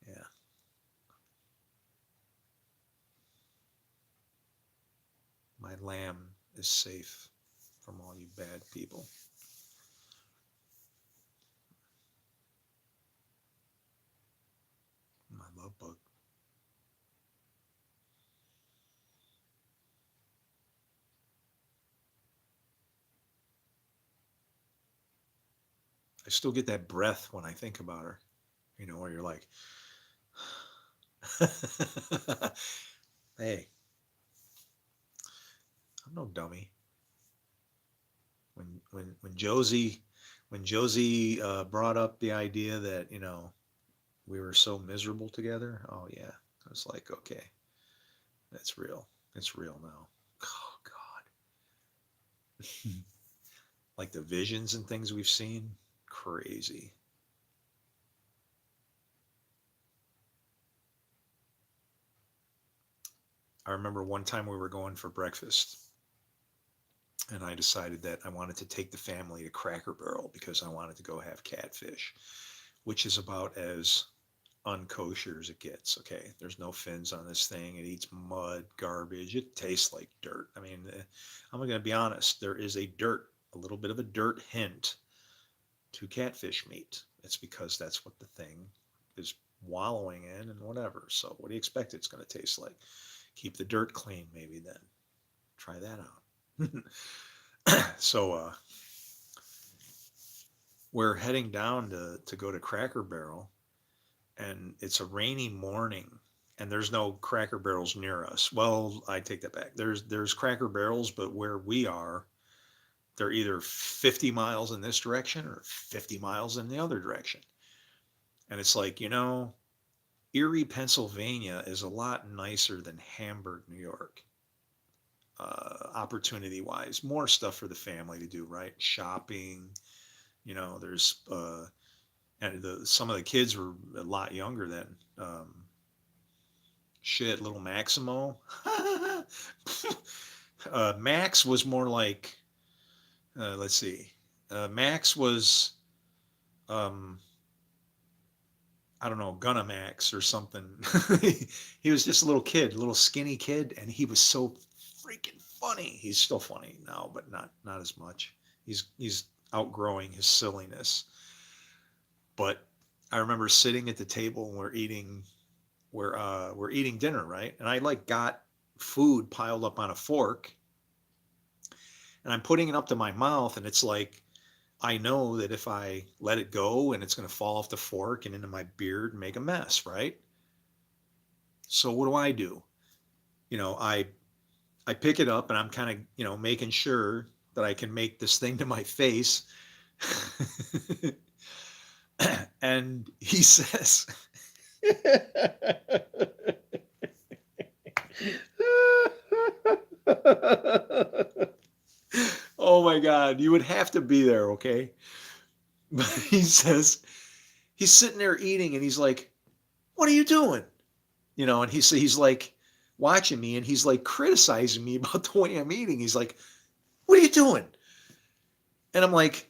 Yeah. My lamb is safe from all you bad people. My love bug. I still get that breath when I think about her. You know, where you're like, hey, I'm no dummy. When Josie brought up the idea that we were so miserable together, oh yeah, I was like, okay, that's real. It's real now. Oh God, like the visions and things we've seen, crazy. I remember one time we were going for breakfast and I decided that I wanted to take the family to Cracker Barrel because I wanted to go have catfish, which is about as unkosher as it gets. Okay, there's no fins on this thing. It eats mud, garbage. It tastes like dirt. I mean, I'm going to be honest. There is a little bit of a dirt hint to catfish meat. It's because that's what the thing is wallowing in and whatever. So what do you expect it's going to taste like? Keep the dirt clean, maybe then. Try that out. So we're heading down to go to Cracker Barrel, and it's a rainy morning, and there's no Cracker Barrels near us. Well, I take that back. There's Cracker Barrels, but where we are, they're either 50 miles in this direction or 50 miles in the other direction. And it's like, Erie, Pennsylvania is a lot nicer than Hamburg, New York. Opportunity wise, more stuff for the family to do, right? Shopping, there's and some of the kids were a lot younger then. Shit, little Maximo. Max was more like, let's see, Max was, um, I don't know, Gunna Max or something. He was just a little kid, a little skinny kid, and he was so freaking funny. He's still funny now, but not as much. He's outgrowing his silliness. But I remember sitting at the table and we're eating dinner, right? And I like got food piled up on a fork and I'm putting it up to my mouth and it's like I know that if I let it go and it's going to fall off the fork and into my beard and make a mess, right? So what do? You know, I pick it up and I'm kind of, making sure that I can make this thing to my face. And he says, oh my God, you would have to be there, okay? But he says, he's sitting there eating and he's like, what are you doing? And he's like watching me and he's like criticizing me about the way I'm eating. He's like, what are you doing? And I'm like,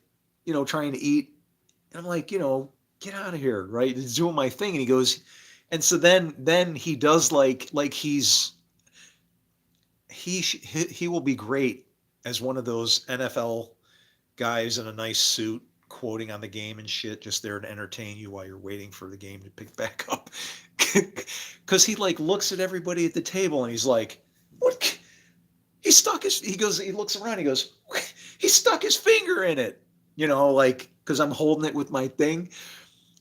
trying to eat. And I'm like, get out of here, right? He's doing my thing. And he goes, and so then he does like he will be great as one of those NFL guys in a nice suit quoting on the game and shit, just there to entertain you while you're waiting for the game to pick back up. Because he like looks at everybody at the table and he's like, what? He looks around, he goes, he stuck his finger in it, like, because I'm holding it with my thing.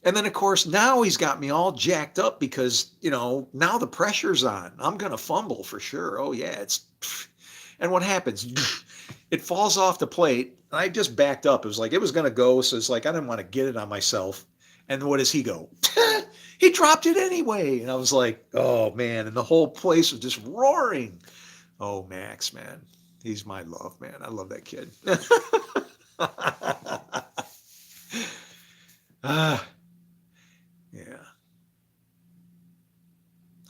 And then, of course, now he's got me all jacked up because, now the pressure's on. I'm going to fumble for sure. Oh, yeah. And what happens? It falls off the plate. I just backed up. It was like it was going to go. So it's like I didn't want to get it on myself. And what does he go? He dropped it anyway. And I was like, oh, man. And the whole place was just roaring. Oh, Max, man. He's my love, man. I love that kid. Yeah.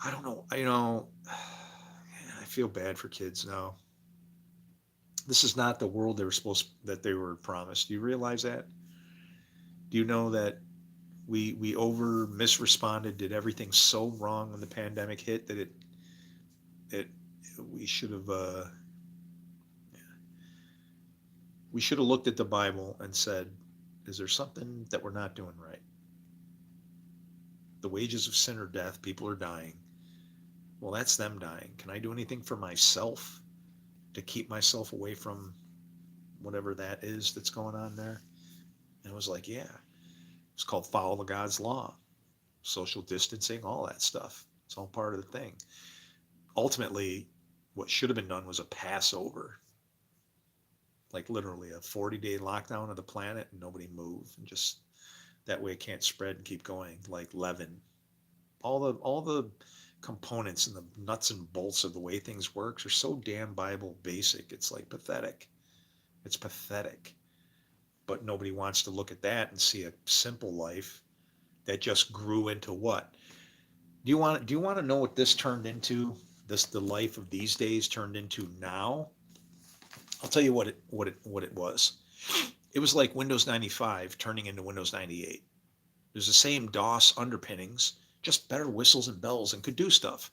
I don't know. I feel bad for kids now. This is not the world that they were promised. Do you realize that? Do you know that we over misresponded, did everything so wrong when the pandemic hit that it we should have we should have looked at the Bible and said, is there something that we're not doing right? The wages of sin are death. People are dying. Well, that's them dying. Can I do anything for myself to keep myself away from whatever that is that's going on there? And it was like, yeah, it's called follow the God's law, social distancing, all that stuff. It's all part of the thing. Ultimately, what should have been done was a Passover, like literally a 40-day lockdown of the planet and nobody move, and just that way it can't spread and keep going like leaven. All the components and the nuts and bolts of the way things works are so damn Bible basic. It's like pathetic. It's pathetic. But nobody wants to look at that and see a simple life that just grew into what? Do you want to know what this turned into? The life of these days turned into now? I'll tell you what it was. It was like Windows 95 turning into Windows 98. There's the same DOS underpinnings, just better whistles and bells and could do stuff.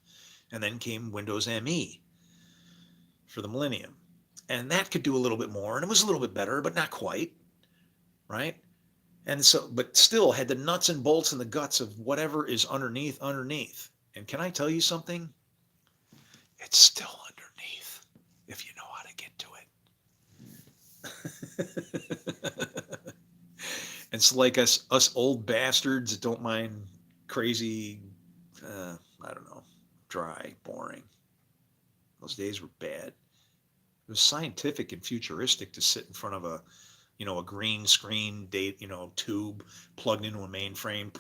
And then came Windows ME for the Millennium. And that could do a little bit more, and it was a little bit better, but not quite, right? And so, but still had the nuts and bolts and the guts of whatever is underneath. And can I tell you something? It's still underneath if you know how to get to it. It's like us old bastards that don't mind crazy, I don't know, dry, boring. Those days were bad. It was scientific and futuristic to sit in front of a a green screen tube plugged into a mainframe,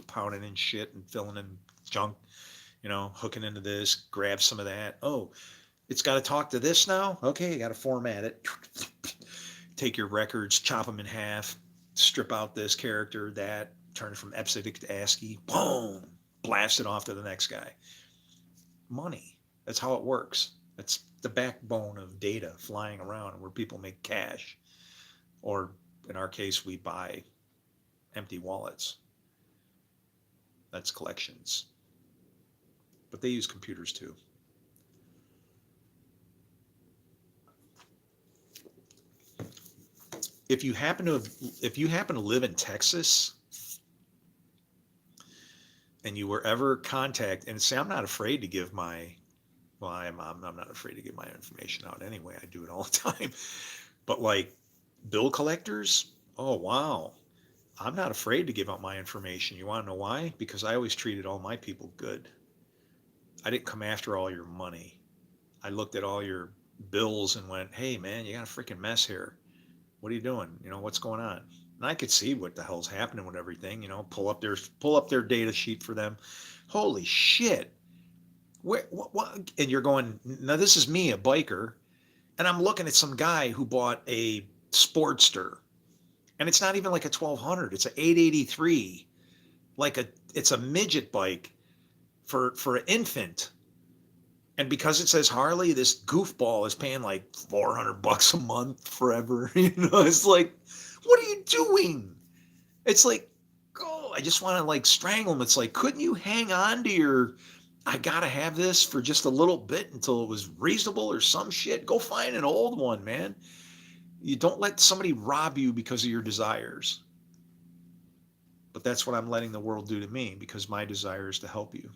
pounding in shit and filling in junk, hooking into this, grab some of that. Oh, it's got to talk to this now. Okay, you got to format it. Take your records, chop them in half, strip out this character, that, turn it from EBCDIC to ASCII, boom, blast it off to the next guy. Money. That's how it works. That's the backbone of data flying around where people make cash. Or in our case, we buy empty wallets. That's collections. But they use computers too. If you happen to live in Texas and you were ever contacted, and say, I'm not afraid to give I'm not afraid to give my information out anyway. I do it all the time. But like bill collectors, oh wow, I'm not afraid to give out my information. You want to know why? Because I always treated all my people good. I didn't come after all your money. I looked at all your bills and went, hey man, you got a freaking mess here. What are you doing? What's going on? And I could see what the hell's happening with everything, pull up their data sheet for them. Holy shit. What? And you're going, now this is me, a biker, and I'm looking at some guy who bought a Sportster, and it's not even like a 1200, it's an 883, it's a midget bike for an infant. And because it says Harley, this goofball is paying like $400 a month forever. It's like, what are you doing? It's like, oh, I just want to like strangle him. It's like, couldn't you hang on to your, I got to have this for just a little bit until it was reasonable or some shit? Go find an old one, man. You don't let somebody rob you because of your desires. But that's what I'm letting the world do to me, because my desire is to help you.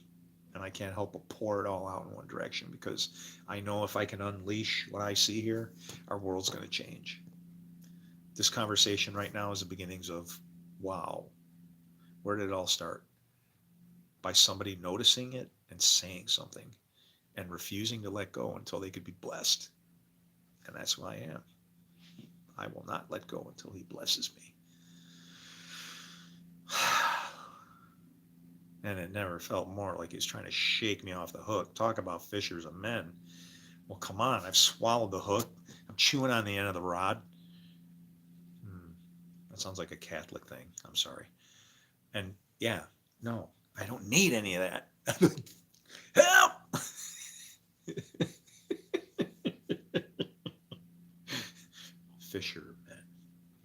And I can't help but pour it all out in one direction, because I know if I can unleash what I see here, our world's going to change. This conversation right now is the beginnings of, wow, where did it all start? By somebody noticing it and saying something and refusing to let go until they could be blessed. And that's who I am. I will not let go until he blesses me. And it never felt more like he's trying to shake me off the hook. Talk about fishers of men. Well, come on. I've swallowed the hook. I'm chewing on the end of the rod. That sounds like a Catholic thing. I'm sorry. And yeah, no, I don't need any of that. Help! Fishermen.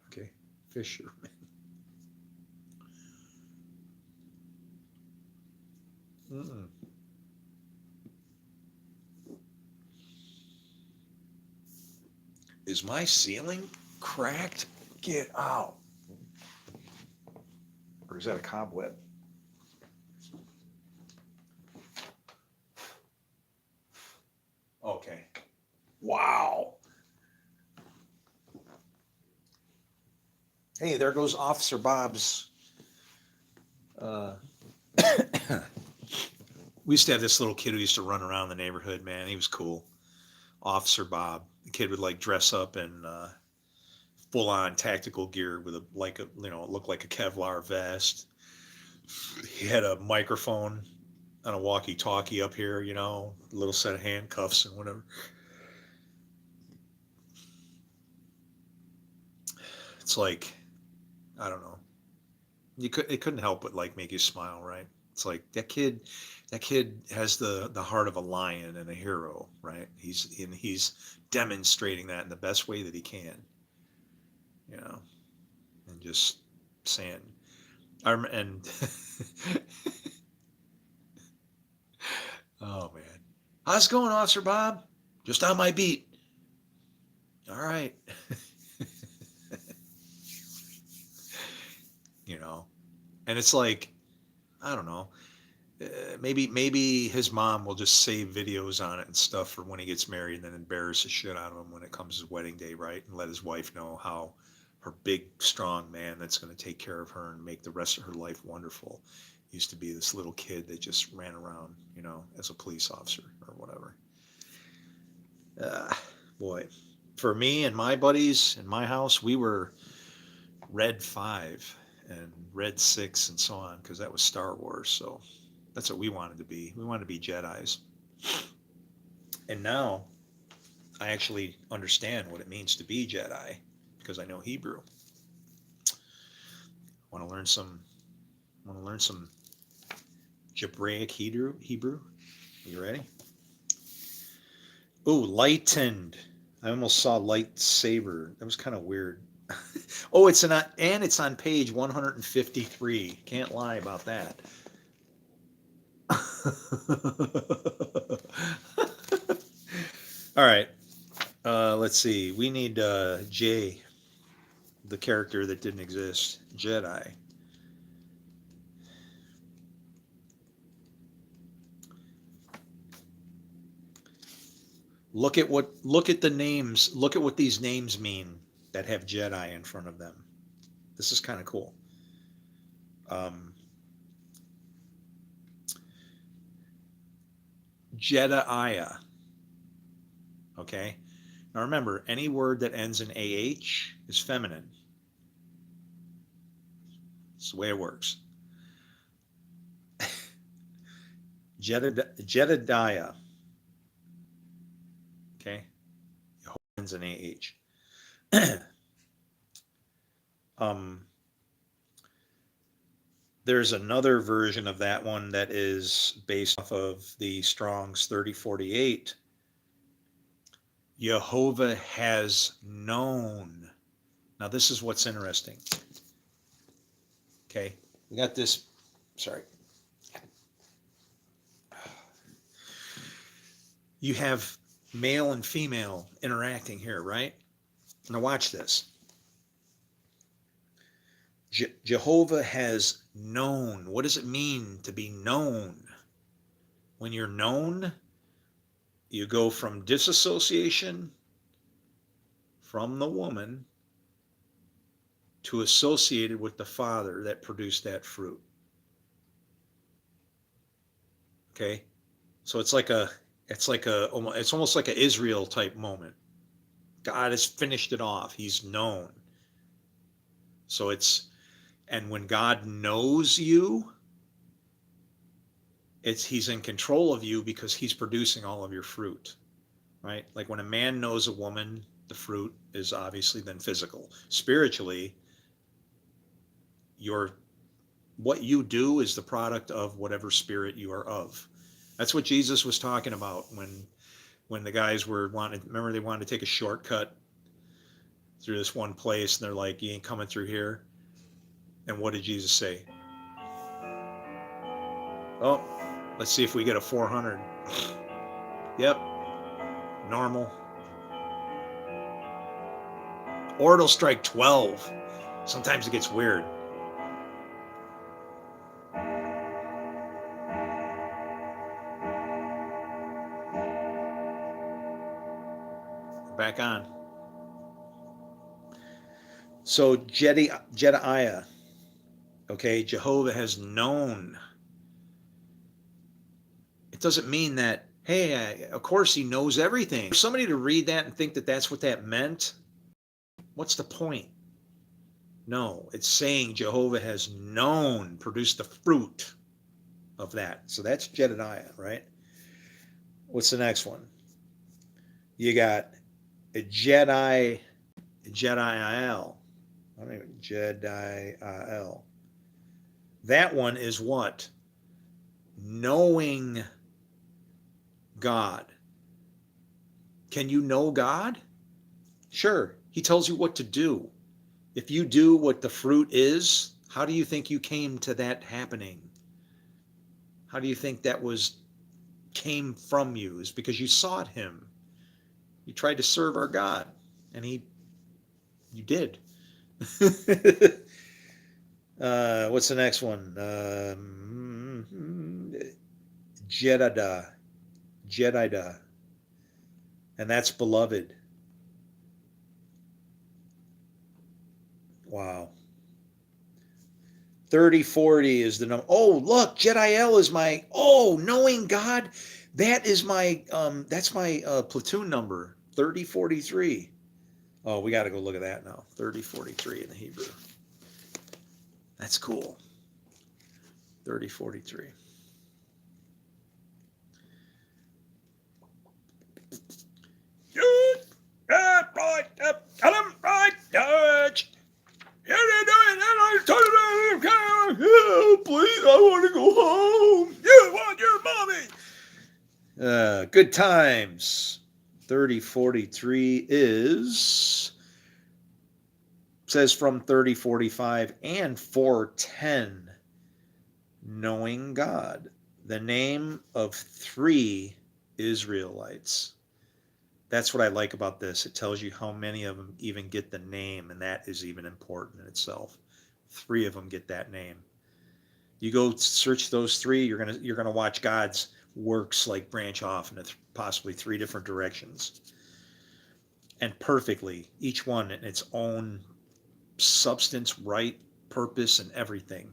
Okay? Fishermen. Mm-mm. Is my ceiling cracked? Get out. Or is that a cobweb? Okay. Wow. Hey, there goes Officer Bob's. We used to have this little kid who used to run around the neighborhood, man. He was cool. Officer Bob. The kid would like dress up in full on tactical gear with it looked like a Kevlar vest. He had a microphone on a walkie-talkie up here, a little set of handcuffs and whatever. It's like, I don't know. It couldn't help but like make you smile, right? It's like that kid has the heart of a lion and a hero, right? He's demonstrating that in the best way that he can, and just saying, and oh man, how's it going, Officer Bob? Just on my beat. All right. And it's like, I don't know, maybe his mom will just save videos on it and stuff for when he gets married, and then embarrass the shit out of him when it comes his wedding day, right? And let his wife know how her big, strong man that's going to take care of her and make the rest of her life wonderful used to be this little kid that just ran around, as a police officer or whatever. Boy, for me and my buddies in my house, we were Red 5 and Red 6 and so on, because that was Star Wars. So that's what we wanted to be. We wanted to be Jedis. And now I actually understand what it means to be Jedi because I know Hebrew. Want to learn some? Want to learn some Hebraic Hebrew? You ready? Oh, lightened. I almost saw lightsaber. That was kind of weird. Oh, it's on page 153. Can't lie about that. All right. Let's see. We need Jay, the character that didn't exist. Jedi. Look at the names. Look at what these names mean that have Jedi in front of them. This is kind of cool. Jedaiah. Okay. Now remember, any word that ends in AH is feminine. That's the way it works. Jedediah. Okay. Ends in AH. There's another version of that one that is based off of the Strong's 3048. Jehovah has known. Now this is what's interesting. Okay, we got this. Sorry. You have male and female interacting here, right? Now watch this. Jehovah has known. What does it mean to be known? When you're known, you go from disassociation from the woman to associated with the father that produced that fruit. Okay? So it's almost like an Israel type moment. God has finished it off. He's known. So and when God knows you, he's in control of you because he's producing all of your fruit, right? Like when a man knows a woman, the fruit is obviously then physical. Spiritually, what you do is the product of whatever spirit you are of. That's what Jesus was talking about when the guys remember they wanted to take a shortcut through this one place, and they're like, you ain't coming through here. And what did Jesus say? Oh, let's see if we get a 400. Yep. Normal. Or it'll strike 12. Sometimes it gets weird. Back on. So Jedaiah. Okay, Jehovah has known. It doesn't mean that, hey, of course he knows everything. For somebody to read that and think that that's what that meant, what's the point? No, it's saying Jehovah has known, produced the fruit of that. So that's Jedediah, right? What's the next one? You got a Jediel. I don't even, Jediel. That one is what? Knowing God. Can you know God? Sure. He tells you what to do. If you do what the fruit is, how do you think you came to that happening? How do you think that came from you? Is because you sought him. You tried to serve our God, and you did. What's the next one? Jedidah. And that's beloved. Wow. 3040 is the number. Oh, look, Jediel is knowing God. That is that's my platoon number, 3043. Oh, we got to go look at that now. 3043 in the Hebrew. That's cool. 3043. Tell him right, Dutch. Oh, please, I want to go home. You want your mommy. Good times. 3043 says from 3045 and 410. Knowing God. The name of 3 Israelites. That's what I like about this. It tells you how many of them even get the name, and that is even important in itself. 3 of them get that name. You go search those 3, you're gonna watch God's works like branch off into possibly 3 different directions, and perfectly, each one in its own substance, right, purpose, and everything.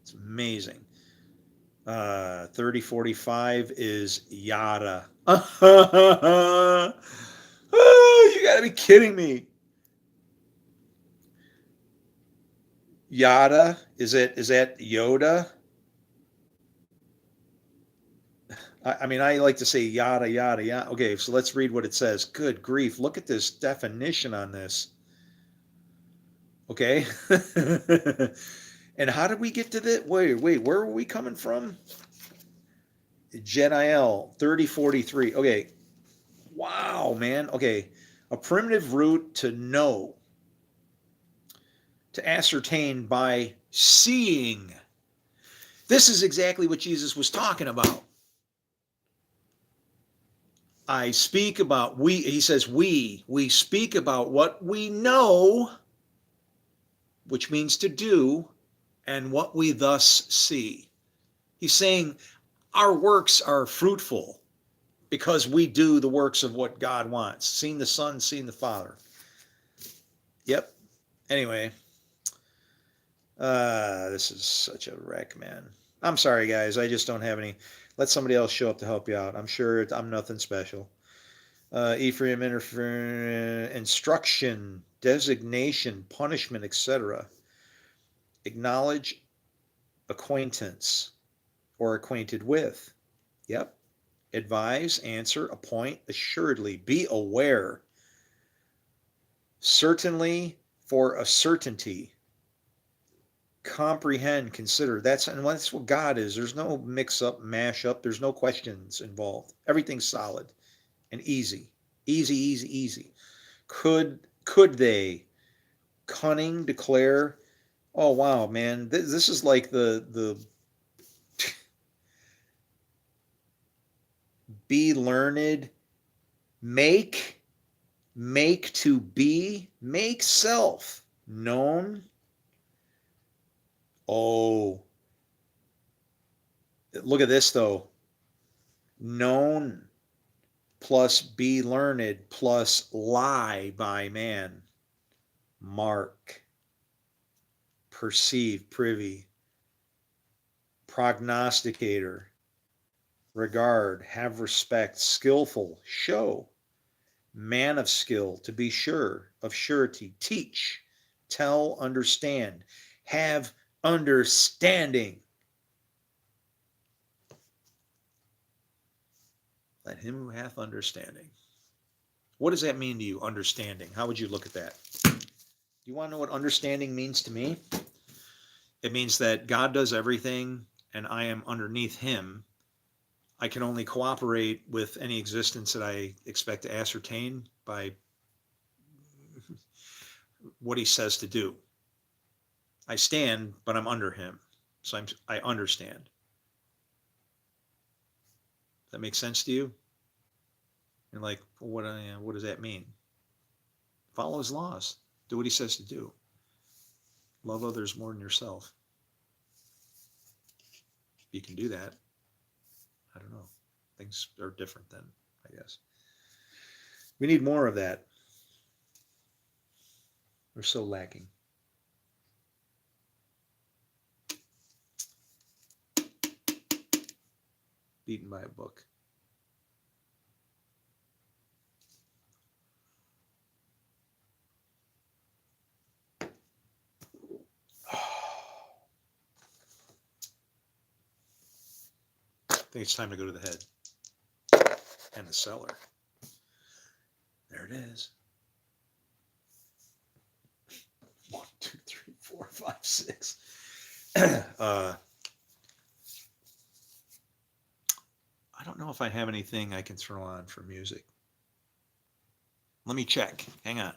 It's amazing. 3045 is yada. Oh, you gotta be kidding me. Yada? Is that Yoda? I mean, I like to say yada, yada, yada. Okay, so let's read what it says. Good grief. Look at this definition on this. Okay. And how did we get to this? Wait, where were we coming from? Jediel 3043. Okay. Wow, man. Okay. A primitive root to know, to ascertain by seeing. This is exactly what Jesus was talking about. I speak about he says we speak about what we know, which means to do, and what we thus see. He's saying our works are fruitful because we do the works of what God wants. Seeing the Son, seeing the Father. Yep. Anyway, this is such a wreck, man. I'm sorry, guys. I just don't have any. Let somebody else show up to help you out. I'm sure I'm nothing special. Ephraim, instruction, designation, punishment, etc. Acknowledge, acquaintance, or acquainted with. Yep. Advise, answer, appoint, assuredly. Be aware. Certainly, for a certainty. Comprehend, consider. That's what God is. There's no mix up, mash up. There's no questions involved. Everything's solid and easy. Easy. Could they? Cunning, declare. Oh wow, man. This is like the be learned, make to be, make self known. Oh, look at this though. Known plus be learned plus lie by man. Mark, perceive, privy, prognosticator, regard, have respect, skillful, show, man of skill, to be sure, of surety, teach, tell, understand, have understanding. Let him who hath understanding. What does that mean to you, understanding? How would you look at that? Do you want to know what understanding means to me? It means that God does everything and I am underneath him. I can only cooperate with any existence that I expect to ascertain by what he says to do. I stand, but I'm under him. So I understand. That makes sense to you? You're like, well, what does that mean? Follow his laws. Do what he says to do. Love others more than yourself. If you can do that, I don't know. Things are different then, I guess. We need more of that. We're so lacking. Beaten by a book. think it's time to go to the head and the cellar. There it is. 1, 2, 3, 4, 5, 6. I don't know if I have anything I can throw on for music. Let me check. Hang on.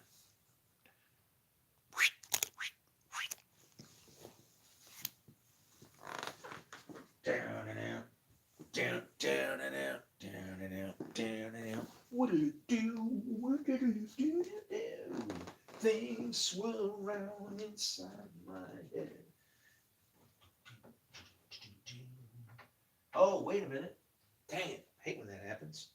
Down and out, down, down and out, down and out, down and out. What did it do? What did it do? Things swirl around inside my head. Oh, wait a minute. Dang it. I hate when that happens.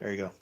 There you go.